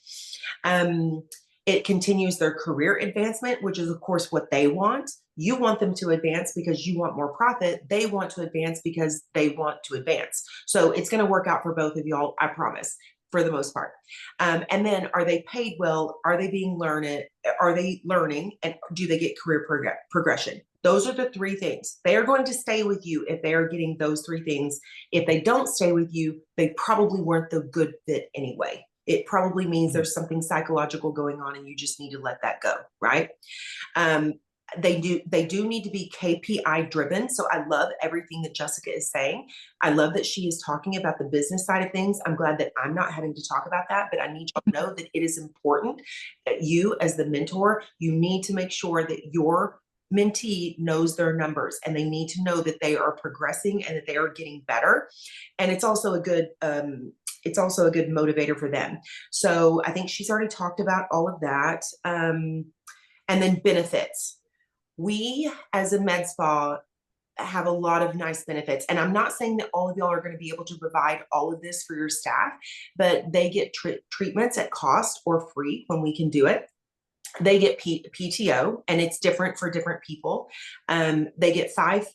It continues their career advancement, which is, of course, what they want. You want them to advance because you want more profit. They want to advance because they want to advance. So it's going to work out for both of y'all, I promise, for the most part. And then are they paid well? Are they being learned? Are they learning? And do they get career progression? Those are the three things. They are going to stay with you if they are getting those three things. If they don't stay with you, they probably weren't the good fit anyway. It probably means there's something psychological going on and you just need to let that go, right? They do need to be KPI driven. So I love everything that Jessica is saying. I love that she is talking about the business side of things. I'm glad that I'm not having to talk about that, but I need you to know that it is important that you as the mentor, you need to make sure that your mentee knows their numbers and they need to know that they are progressing and that they are getting better. And it's also a good motivator for them. So I think she's already talked about all of that. And then benefits. We as a med spa have a lot of nice benefits. And I'm not saying that all of y'all are going to be able to provide all of this for your staff, but they get treatments at cost or free when we can do it. They get PTO, and it's different for different people. They get 5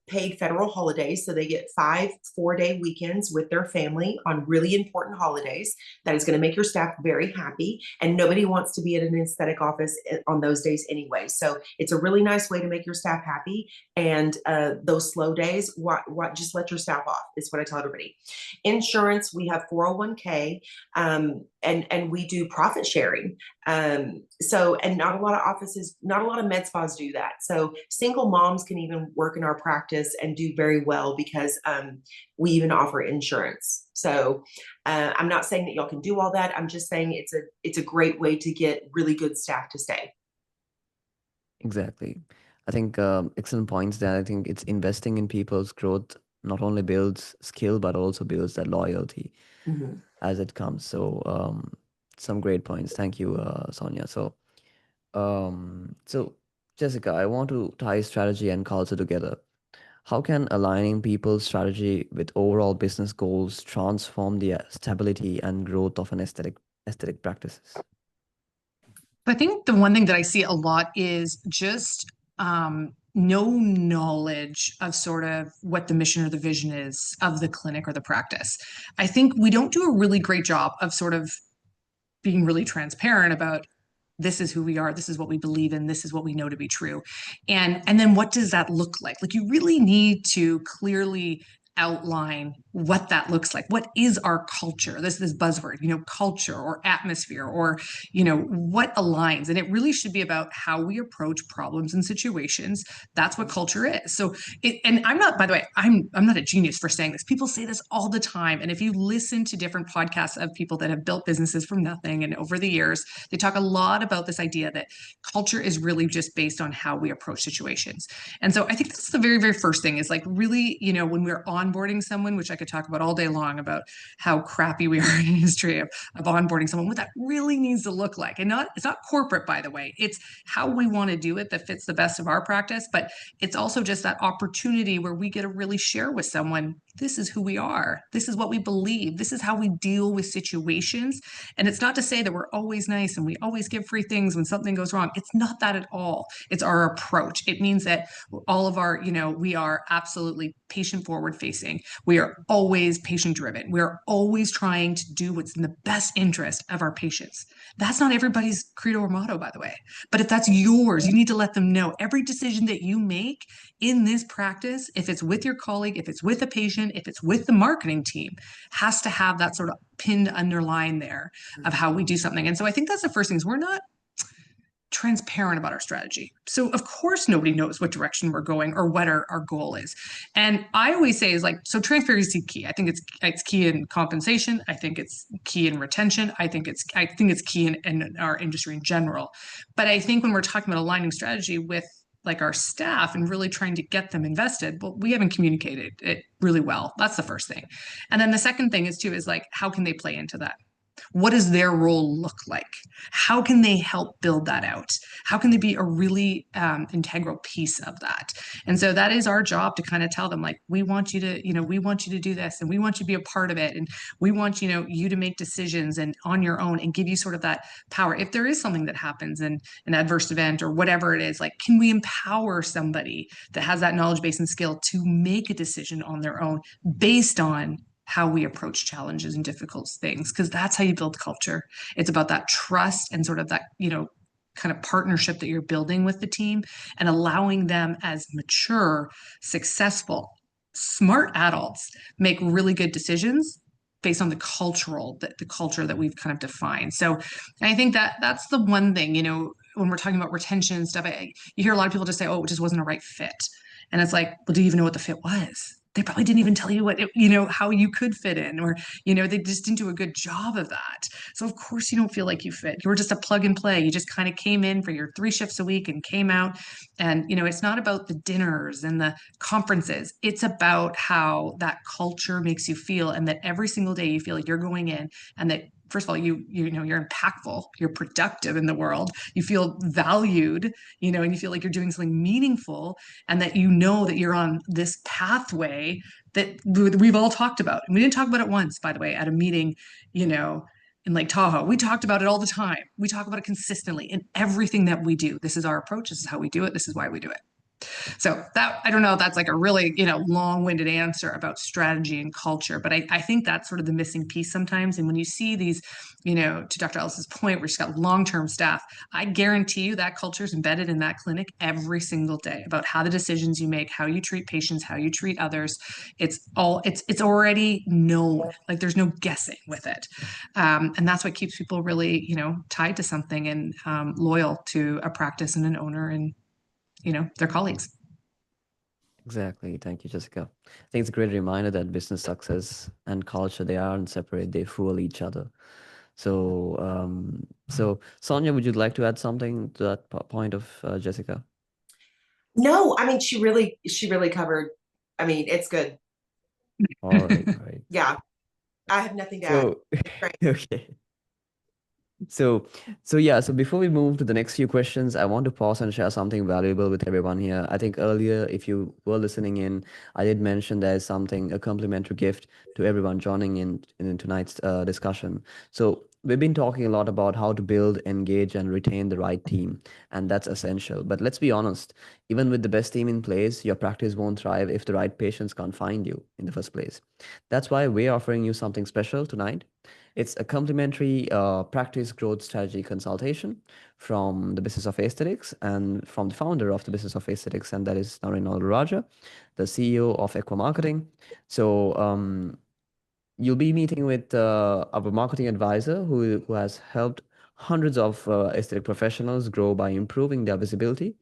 paid federal holidays. So they get 5 4-day weekends with their family on really important holidays. That is going to make your staff very happy. And nobody wants to be at an aesthetic office on those days anyway. So it's a really nice way to make your staff happy. And those slow days, just let your staff off. Is what I tell everybody. Insurance, we have 401k, and we do profit sharing. And not a lot of offices, not a lot of med spas do that. So single moms can even work in our practice and do very well because we even offer insurance. So I'm not saying that y'all can do all that. I'm just saying it's a great way to get really good staff to stay. Exactly. I think excellent points there. I think it's investing in people's growth not only builds skill but also builds that loyalty Mhm. as it comes. So some great points. Thank you, Sonia. So Jessica, I want to tie strategy and culture together. How can aligning people's strategy with overall business goals transform the stability and growth of an aesthetic practices? I think the one thing that I see a lot is just no knowledge of sort of what the mission or the vision is of the clinic or the practice. I think we don't do a really great job of sort of being really transparent about this is who we are, this is what we believe in, this is what we know to be true. And then what does that look like? You really need to clearly outline what that looks like. What is our culture? This buzzword, culture or atmosphere, or what aligns. And it really should be about how we approach problems and situations. That's what culture is. So and I'm not, by the way, I'm not a genius for saying this. People say this all the time. And if you listen to different podcasts of people that have built businesses from nothing and over the years, they talk a lot about this idea that culture is really just based on how we approach situations. And so I think that's the very, very first thing is really, when we're onboarding someone, which I could talk about all day long about how crappy we are in history of onboarding someone, what that really needs to look like. And it's not corporate, by the way. It's how we want to do it that fits the best of our practice. But it's also just that opportunity where we get to really share with someone, this is who we are. This is what we believe. This is how we deal with situations. And it's not to say that we're always nice and we always give free things when something goes wrong. It's not that at all. It's our approach. It means that all of our, we are absolutely patient forward facing. We are always patient driven. We are always trying to do what's in the best interest of our patients. That's not everybody's credo or motto, by the way. But if that's yours, you need to let them know every decision that you make in this practice, if it's with your colleague, if it's with a patient, if it's with the marketing team, has to have that sort of pinned underline there of how we do something. And so I think that's the first thing is we're not transparent about our strategy. So of course nobody knows what direction we're going or what our goal is. And I always say is so transparency is key. I think it's key in compensation. I think it's key in retention. I think it's key in our industry in general. But I think when we're talking about aligning strategy with our staff and really trying to get them invested, well, we haven't communicated it really well. That's the first thing. And then the second thing is how can they play into that? What does their role look like? How can they help build that out? How can they be a really integral piece of that? And so that is our job to kind of tell them, we want you to, we want you to do this, and we want you to be a part of it, and we want, you to make decisions and on your own and give you sort of that power. If there is something that happens in an adverse event or whatever it is, can we empower somebody that has that knowledge base and skill to make a decision on their own based on how we approach challenges and difficult things, because that's how you build culture. It's about that trust and sort of that, kind of partnership that you're building with the team and allowing them as mature, successful, smart adults make really good decisions based on the culture that we've kind of defined. So I think that that's the one thing, when we're talking about retention and stuff, you hear a lot of people just say, oh, it just wasn't a right fit. And it's well, do you even know what the fit was? They probably didn't even tell you how you could fit in, or, they just didn't do a good job of that. So of course you don't feel like you fit. You were just a plug and play. You just kind of came in for your 3 shifts a week and came out. And, it's not about the dinners and the conferences. It's about how that culture makes you feel, and that every single day you feel like you're going in and that first of all, you're impactful, you're productive in the world, you feel valued, and you feel like you're doing something meaningful, and that that you're on this pathway that we've all talked about. And we didn't talk about it once, by the way, at a meeting, in Lake Tahoe. We talked about it all the time. We talk about it consistently in everything that we do. This is our approach. This is how we do it. This is why we do it. So that, I don't know, that's a really, long-winded answer about strategy and culture, but I think that's sort of the missing piece sometimes. And when you see these, to Dr. Ellis's point, where she's got long-term staff, I guarantee you that culture is embedded in that clinic every single day about how the decisions you make, how you treat patients, how you treat others. It's already known. There's no guessing with it. And that's what keeps people really, tied to something and loyal to a practice and an owner and their colleagues. Exactly. Thank you, Jessica. I think it's a great reminder that business success and culture, they aren't separate, they fuel each other. So Sonia, would you like to add something to that point of Jessica? No, I mean, she really covered. I mean, it's good. All right, all right. Yeah, I have nothing to add. So, It's great. okay. So, so before we move to the next few questions, I want to pause and share something valuable with everyone here. I think earlier, if you were listening in, I did mention there's something, a complimentary gift to everyone joining in tonight's discussion. So we've been talking a lot about how to build, engage, and retain the right team, and that's essential. But let's be honest, even with the best team in place, your practice won't thrive if the right patients can't find you in the first place. That's why we're offering you something special tonight. It's a complimentary practice growth strategy consultation from the Business of Aesthetics and from the founder of the Business of Aesthetics, and that is Narinal Raja, the CEO of Equa Marketing. So you'll be meeting with our marketing advisor who has helped hundreds of aesthetic professionals grow by improving their visibility,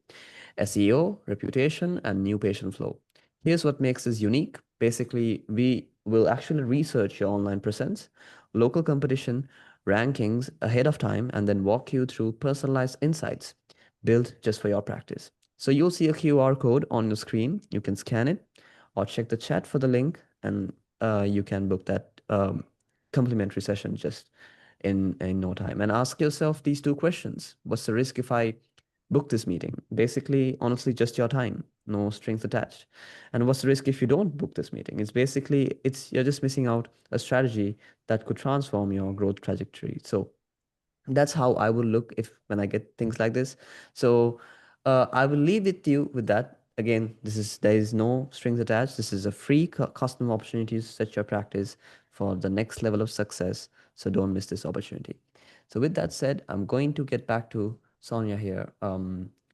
SEO, reputation, and new patient flow. Here's what makes this unique. Basically, we will actually research your online presence, local competition, rankings ahead of time, and then walk you through personalized insights built just for your practice. So you'll see a QR code on your screen. You can scan it or check the chat for the link, and you can book that complimentary session just in no time. And ask yourself these two questions. What's the risk if I book this meeting? Basically, honestly, just your time, no strings attached. And what's the risk if you don't book this meeting? It's basically, it's you're just missing out a strategy that could transform your growth trajectory. So that's how I will look if when I get things like this. So I will leave with you with that. Again, there is no strings attached. This is a free custom opportunity to set your practice for the next level of success. So don't miss this opportunity. So with that said, I'm going to get back to Sonya here.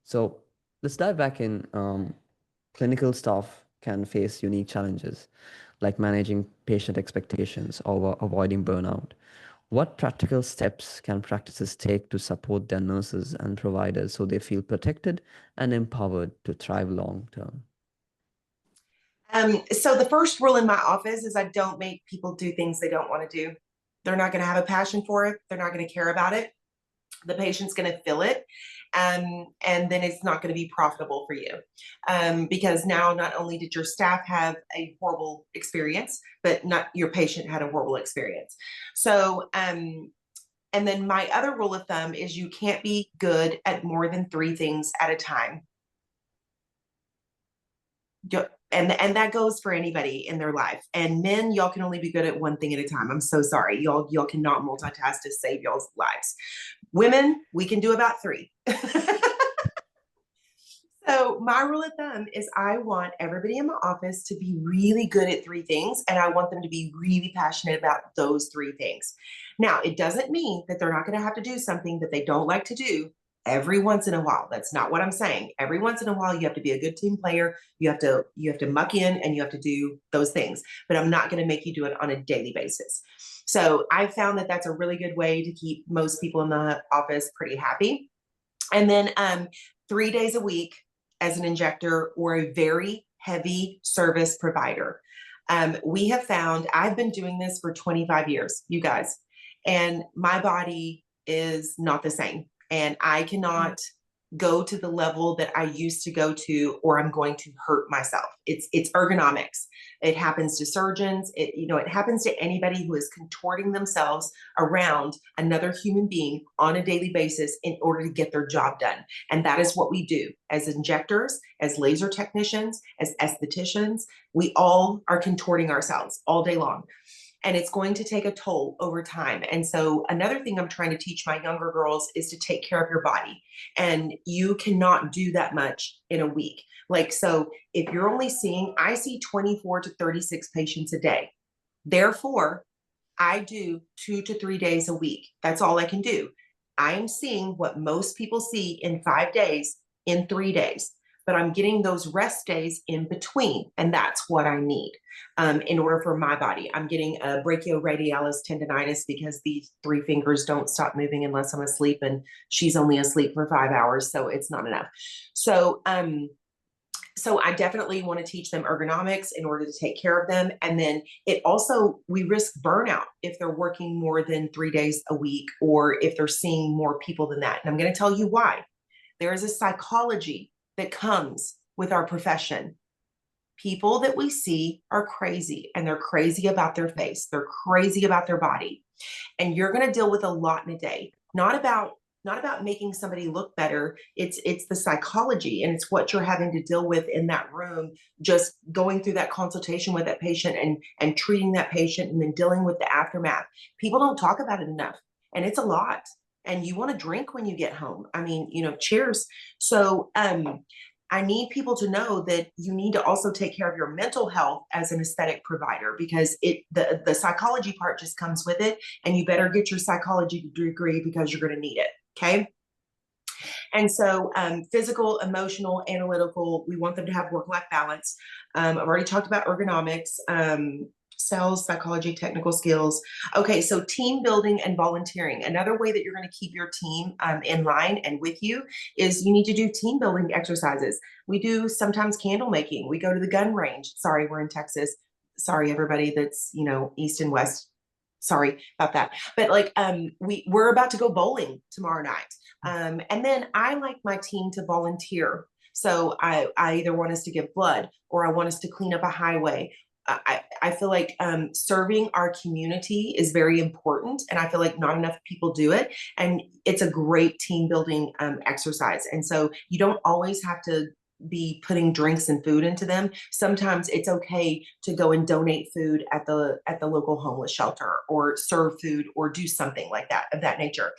So let's dive back in. Clinical staff can face unique challenges like managing patient expectations or avoiding burnout. What practical steps can practices take to support their nurses and providers so they feel protected and empowered to thrive long term? So the first rule in my office is I don't make people do things they don't want to do. They're not going to have a passion for it. They're not going to care about it. The patient's going to feel it. And then it's not going to be profitable for you. Because now not only did your staff have a horrible experience, but not your patient had a horrible experience. So, and then my other rule of thumb is you can't be good at more than 3 things at a time. And that goes for anybody in their life. And men, y'all can only be good at 1 thing at a time. I'm so sorry. Y'all cannot multitask to save y'all's lives. Women, we can do about 3. So my rule of thumb is I want everybody in my office to be really good at 3 things, and I want them to be really passionate about those 3 things. Now, it doesn't mean that they're not going to have to do something that they don't like to do every once in a while. That's not what I'm saying. Every once in a while, you have to be a good team player. You have to muck in and you have to do those things. But I'm not going to make you do it on a daily basis. So I found that that's a really good way to keep most people in the office pretty happy. And then 3 days a week as an injector or a very heavy service provider. We have found, I've been doing this for 25 years, you guys, and my body is not the same. And I cannot go to the level that I used to go to, or I'm going to hurt myself. It's ergonomics. It happens to surgeons. It happens to anybody who is contorting themselves around another human being on a daily basis in order to get their job done. And that is what we do as injectors, as laser technicians, as estheticians. We all are contorting ourselves all day long. And it's going to take a toll over time. And so another thing I'm trying to teach my younger girls is to take care of your body. And you cannot do that much in a week. Like, so if you're only I see 24 to 36 patients a day. Therefore, I do 2 to 3 days a week. That's all I can do. I am seeing what most people see in 5 days in 3 days, but I'm getting those rest days in between. And that's what I need in order for my body. I'm getting a brachioradialis tendonitis because these 3 fingers don't stop moving unless I'm asleep, and she's only asleep for 5 hours. So it's not enough. So I definitely want to teach them ergonomics in order to take care of them. And then we risk burnout if they're working more than 3 days a week, or if they're seeing more people than that. And I'm going to tell you why. There is a psychology that comes with our profession. People that we see are crazy, and they're crazy about their face. They're crazy about their body. And you're going to deal with a lot in a day. Not about making somebody look better. It's the psychology, and it's what you're having to deal with in that room, just going through that consultation with that patient and treating that patient and then dealing with the aftermath. People don't talk about it enough, and it's a lot. And you want to drink when you get home. I mean, cheers. So I need people to know that you need to also take care of your mental health as an aesthetic provider, because the psychology part just comes with it, and you better get your psychology degree because you're going to need it. Okay. And so physical, emotional, analytical, we want them to have work-life balance. I've already talked about ergonomics, sales, psychology, technical skills. Okay, so team building and volunteering. Another way that you're going to keep your team in line and with you is you need to do team building exercises. We do sometimes candle making. We go to the gun range. Sorry, we're in Texas. Sorry, everybody that's, East and West. Sorry about that. But we're about to go bowling tomorrow night. And then I like my team to volunteer. So I either want us to give blood, or I want us to clean up a highway. I feel like serving our community is very important, and I feel like not enough people do it. And it's a great team building exercise. And so you don't always have to be putting drinks and food into them. Sometimes it's okay to go and donate food at the local homeless shelter, or serve food, or do something like that, of that nature.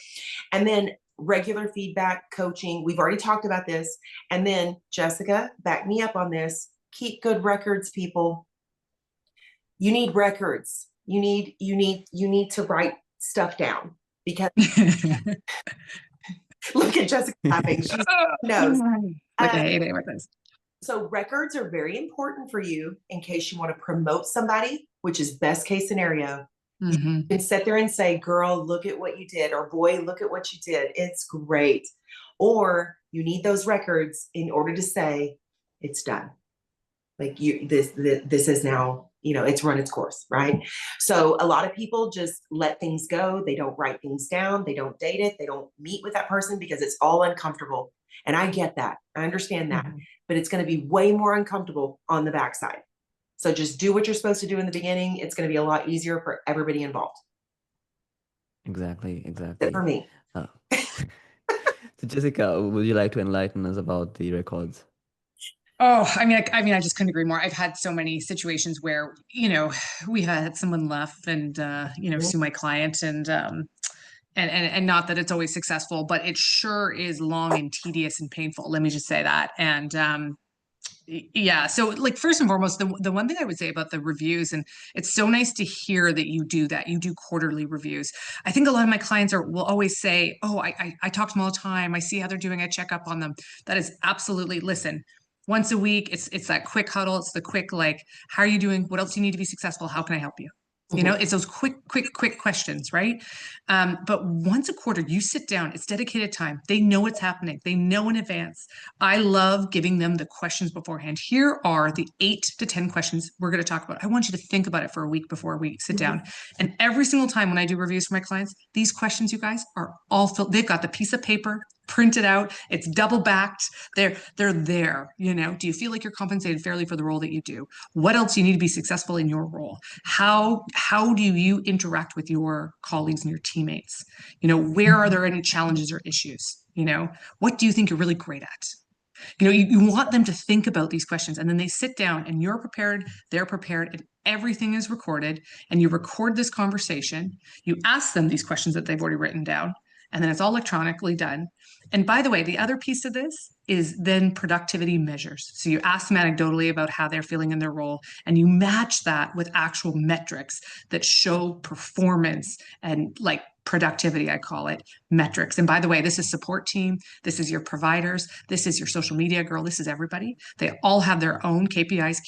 And then regular feedback, coaching. We've already talked about this. And then Jessica, back me up on this. Keep good records, people. You need records. You need to write stuff down, because look at Jessica laughing. She knows. Like I hate it with this. So records are very important for you in case you want to promote somebody, which is best case scenario. Mm-hmm. You can sit there and say, girl, look at what you did, or boy, look at what you did. It's great. Or you need those records in order to say it's done. Like this is now, it's run its course, right? So a lot of people just let things go. They don't write things down. They don't date it. They don't meet with that person because it's all uncomfortable. And I get that. I understand that. Mm-hmm. But it's going to be way more uncomfortable on the backside. So just do what you're supposed to do in the beginning. It's going to be a lot easier for everybody involved. Exactly. That's for me. So Jessica, would you like to enlighten us about the records? Oh, I mean, I just couldn't agree more. I've had so many situations where, we had someone left and, Mm-hmm. sue my client, and not that it's always successful, but it sure is long and tedious and painful. Let me just say that. And, yeah. So first and foremost, the one thing I would say about the reviews, and it's so nice to hear that you do that. You do quarterly reviews. I think a lot of my clients will always say, oh, I talk to them all the time. I see how they're doing. I check up on them. That is absolutely, listen, once a week, it's that quick huddle. It's the quick, how are you doing? What else do you need to be successful? How can I help you? It's those quick questions, right? But once a quarter, you sit down, it's dedicated time. They know what's happening. They know in advance. I love giving them the questions beforehand. Here are the 8 to 10 questions we're going to talk about. I want you to think about it for a week before we sit down. And every single time when I do reviews for my clients, these questions, you guys, are all filled. They've got the piece of paper printed out. It's double backed. They're there. Do you feel like you're compensated fairly for the role that you do? What else do you need to be successful in your role? How do you interact with your colleagues and your teammates? Where are there any challenges or issues? What do you think you're really great at? You want them to think about these questions, and then they sit down and you're prepared, they're prepared, and everything is recorded, and you record this conversation. You ask them these questions that they've already written down, and then it's all electronically done. And by the way, the other piece of this is then productivity measures. So you ask them anecdotally about how they're feeling in their role, and you match that with actual metrics that show performance and productivity, I call it, metrics. And by the way, this is support team. This is your providers. This is your social media girl. This is everybody. They all have their own KPIs,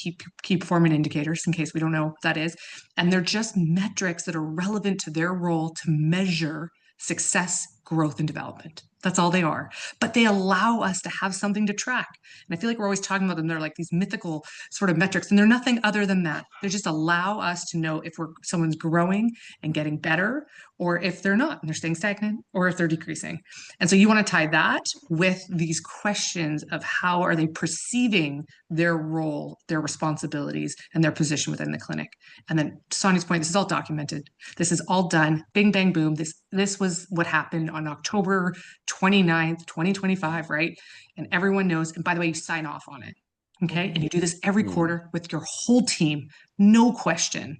key performance indicators, in case we don't know what that is. And they're just metrics that are relevant to their role to measure success, growth, and development. That's all they are. But they allow us to have something to track. And I feel like we're always talking about them. They're like these mythical sort of metrics, and they're nothing other than that. They just allow us to know if someone's growing and getting better, or if they're not and they're staying stagnant, or if they're decreasing. And so you want to tie that with these questions of how are they perceiving their role, their responsibilities, and their position within the clinic. And then to Sonya's point, this is all documented. This is all done. Bing, bang, boom. This was what happened on October 29th, 2025, right? And everyone knows. And by the way, you sign off on it. Okay. And you do this every quarter with your whole team. No question.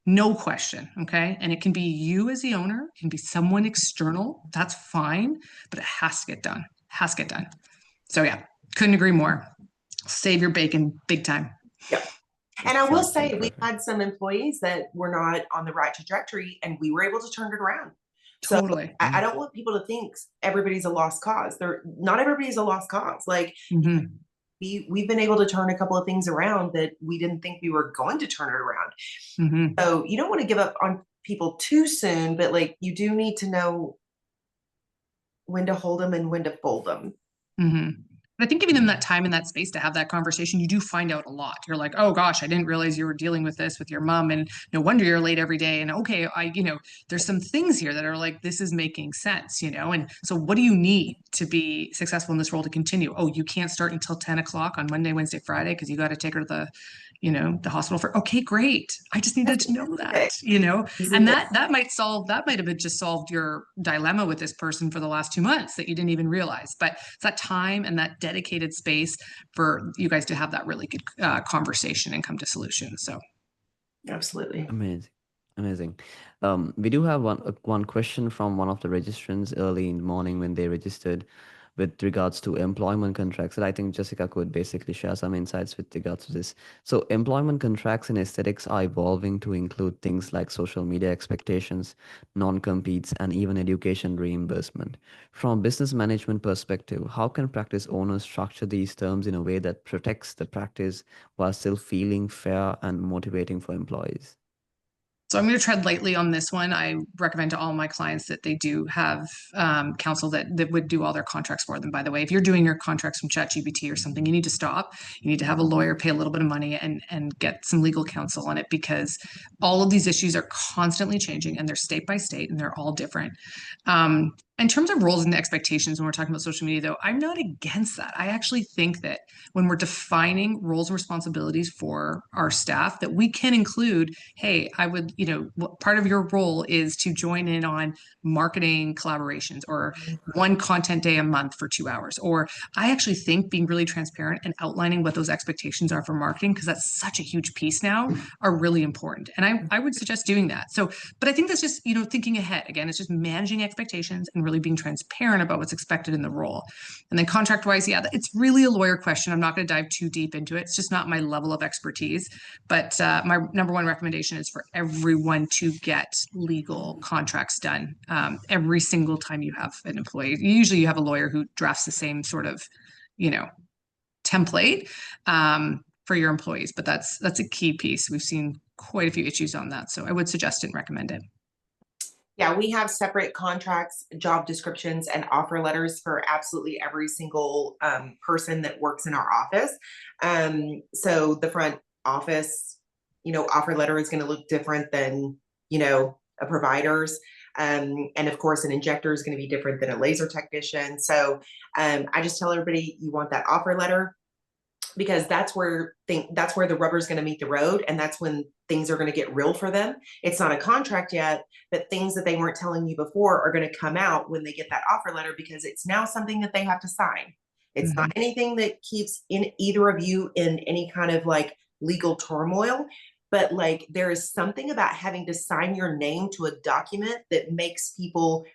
No question. Okay. And it can be you as the owner, it can be someone external. That's fine, but it has to get done. Has to get done. So yeah, couldn't agree more. Save your bacon big time. Yep. And I will say, we had some employees that were not on the right trajectory, and we were able to turn it around. Totally. So I don't want people to think everybody's a lost cause. Not everybody's a lost cause. Like we've been able to turn a couple of things around that we didn't think we were going to turn it around. So you don't want to give up on people too soon, but like you do need to know when to hold them and when to fold them. But I think giving them that time and that space to have that conversation, you do find out a lot. You're like, oh gosh, I didn't realize you were dealing with this with your mom, and no wonder you're late every day. And okay, there's some things here that are like, this is making sense, and so what do you need to be successful in this role to continue? Oh, you can't start until 10 o'clock on Monday, Wednesday, Friday, because you got to take her to the hospital for, okay, great. I just needed to know that, and that might have just solved your dilemma with this person for the last 2 months that you didn't even realize. But it's that time and that dedicated space for you guys to have that really good conversation and come to solutions. So absolutely. Amazing. We do have one question from one of the registrants early in the morning when they registered with regards to employment contracts, that I think Jessica could basically share some insights with regards to this. So employment contracts in aesthetics are evolving to include things like social media expectations, non-competes, and even education reimbursement. From a business management perspective, how can practice owners structure these terms in a way that protects the practice while still feeling fair and motivating for employees? So I'm going to tread lightly on this one. I recommend to all my clients that they do have counsel that would do all their contracts for them. By the way, if you're doing your contracts from ChatGPT or something, you need to stop. You need to have a lawyer, pay a little bit of money, and get some legal counsel on it, because all of these issues are constantly changing, and they're state by state, and they're all different. In terms of roles and expectations, when we're talking about social media, though, I'm not against that. I actually think that when we're defining roles and responsibilities for our staff, that we can include, hey, I would, part of your role is to join in on marketing collaborations, or one content day a month for 2 hours. Or I actually think being really transparent and outlining what those expectations are for marketing, because that's such a huge piece now, are really important. And I would suggest doing that. So, but I think that's just, thinking ahead. Again, it's just managing expectations and really being transparent about what's expected in the role. And then contract wise, yeah, it's really a lawyer question. I'm not going to dive too deep into it. It's just not my level of expertise. But my number one recommendation is for everyone to get legal contracts done every single time you have an employee. Usually you have a lawyer who drafts the same sort of, template for your employees. But that's a key piece. We've seen quite a few issues on that. So I would suggest and recommend it. Yeah, we have separate contracts, job descriptions, and offer letters for absolutely every single person that works in our office. So the front office, offer letter is going to look different than, a provider's. And of course, an injector is going to be different than a laser technician. So I just tell everybody, you want that offer letter, because that's where the rubber is going to meet the road, and that's when things are going to get real for them. It's not a contract yet, but things that they weren't telling you before are going to come out when they get that offer letter, because it's now something that they have to sign. It's not anything that keeps in either of you in any kind of like legal turmoil, but like there is something about having to sign your name to a document that makes people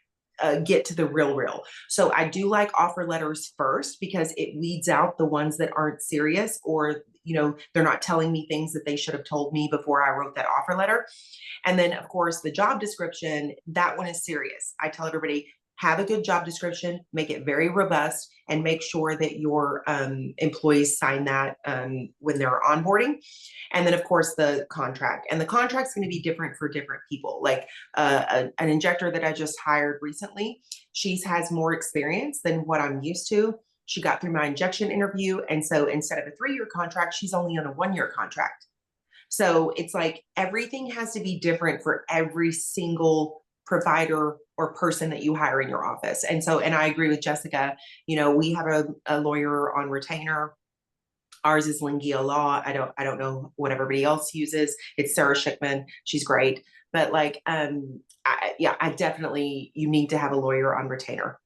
get to the real. So I do like offer letters first, because it weeds out the ones that aren't serious, or, they're not telling me things that they should have told me before I wrote that offer letter. And then of course the job description, that one is serious. I tell everybody, have a good job description, make it very robust, and make sure that your employees sign that when they're onboarding. And then, of course, the contract. And the contract's going to be different for different people. Like an injector that I just hired recently, she has more experience than what I'm used to. She got through my injection interview. And so instead of a 3-year contract, she's only on a 1-year contract. So it's like everything has to be different for every single provider or person that you hire in your office. And so, and I agree with Jessica, we have a lawyer on retainer. Ours is Lingia Law. I don't know what everybody else uses. It's Sarah Schickman. She's great. But like, I definitely, you need to have a lawyer on retainer.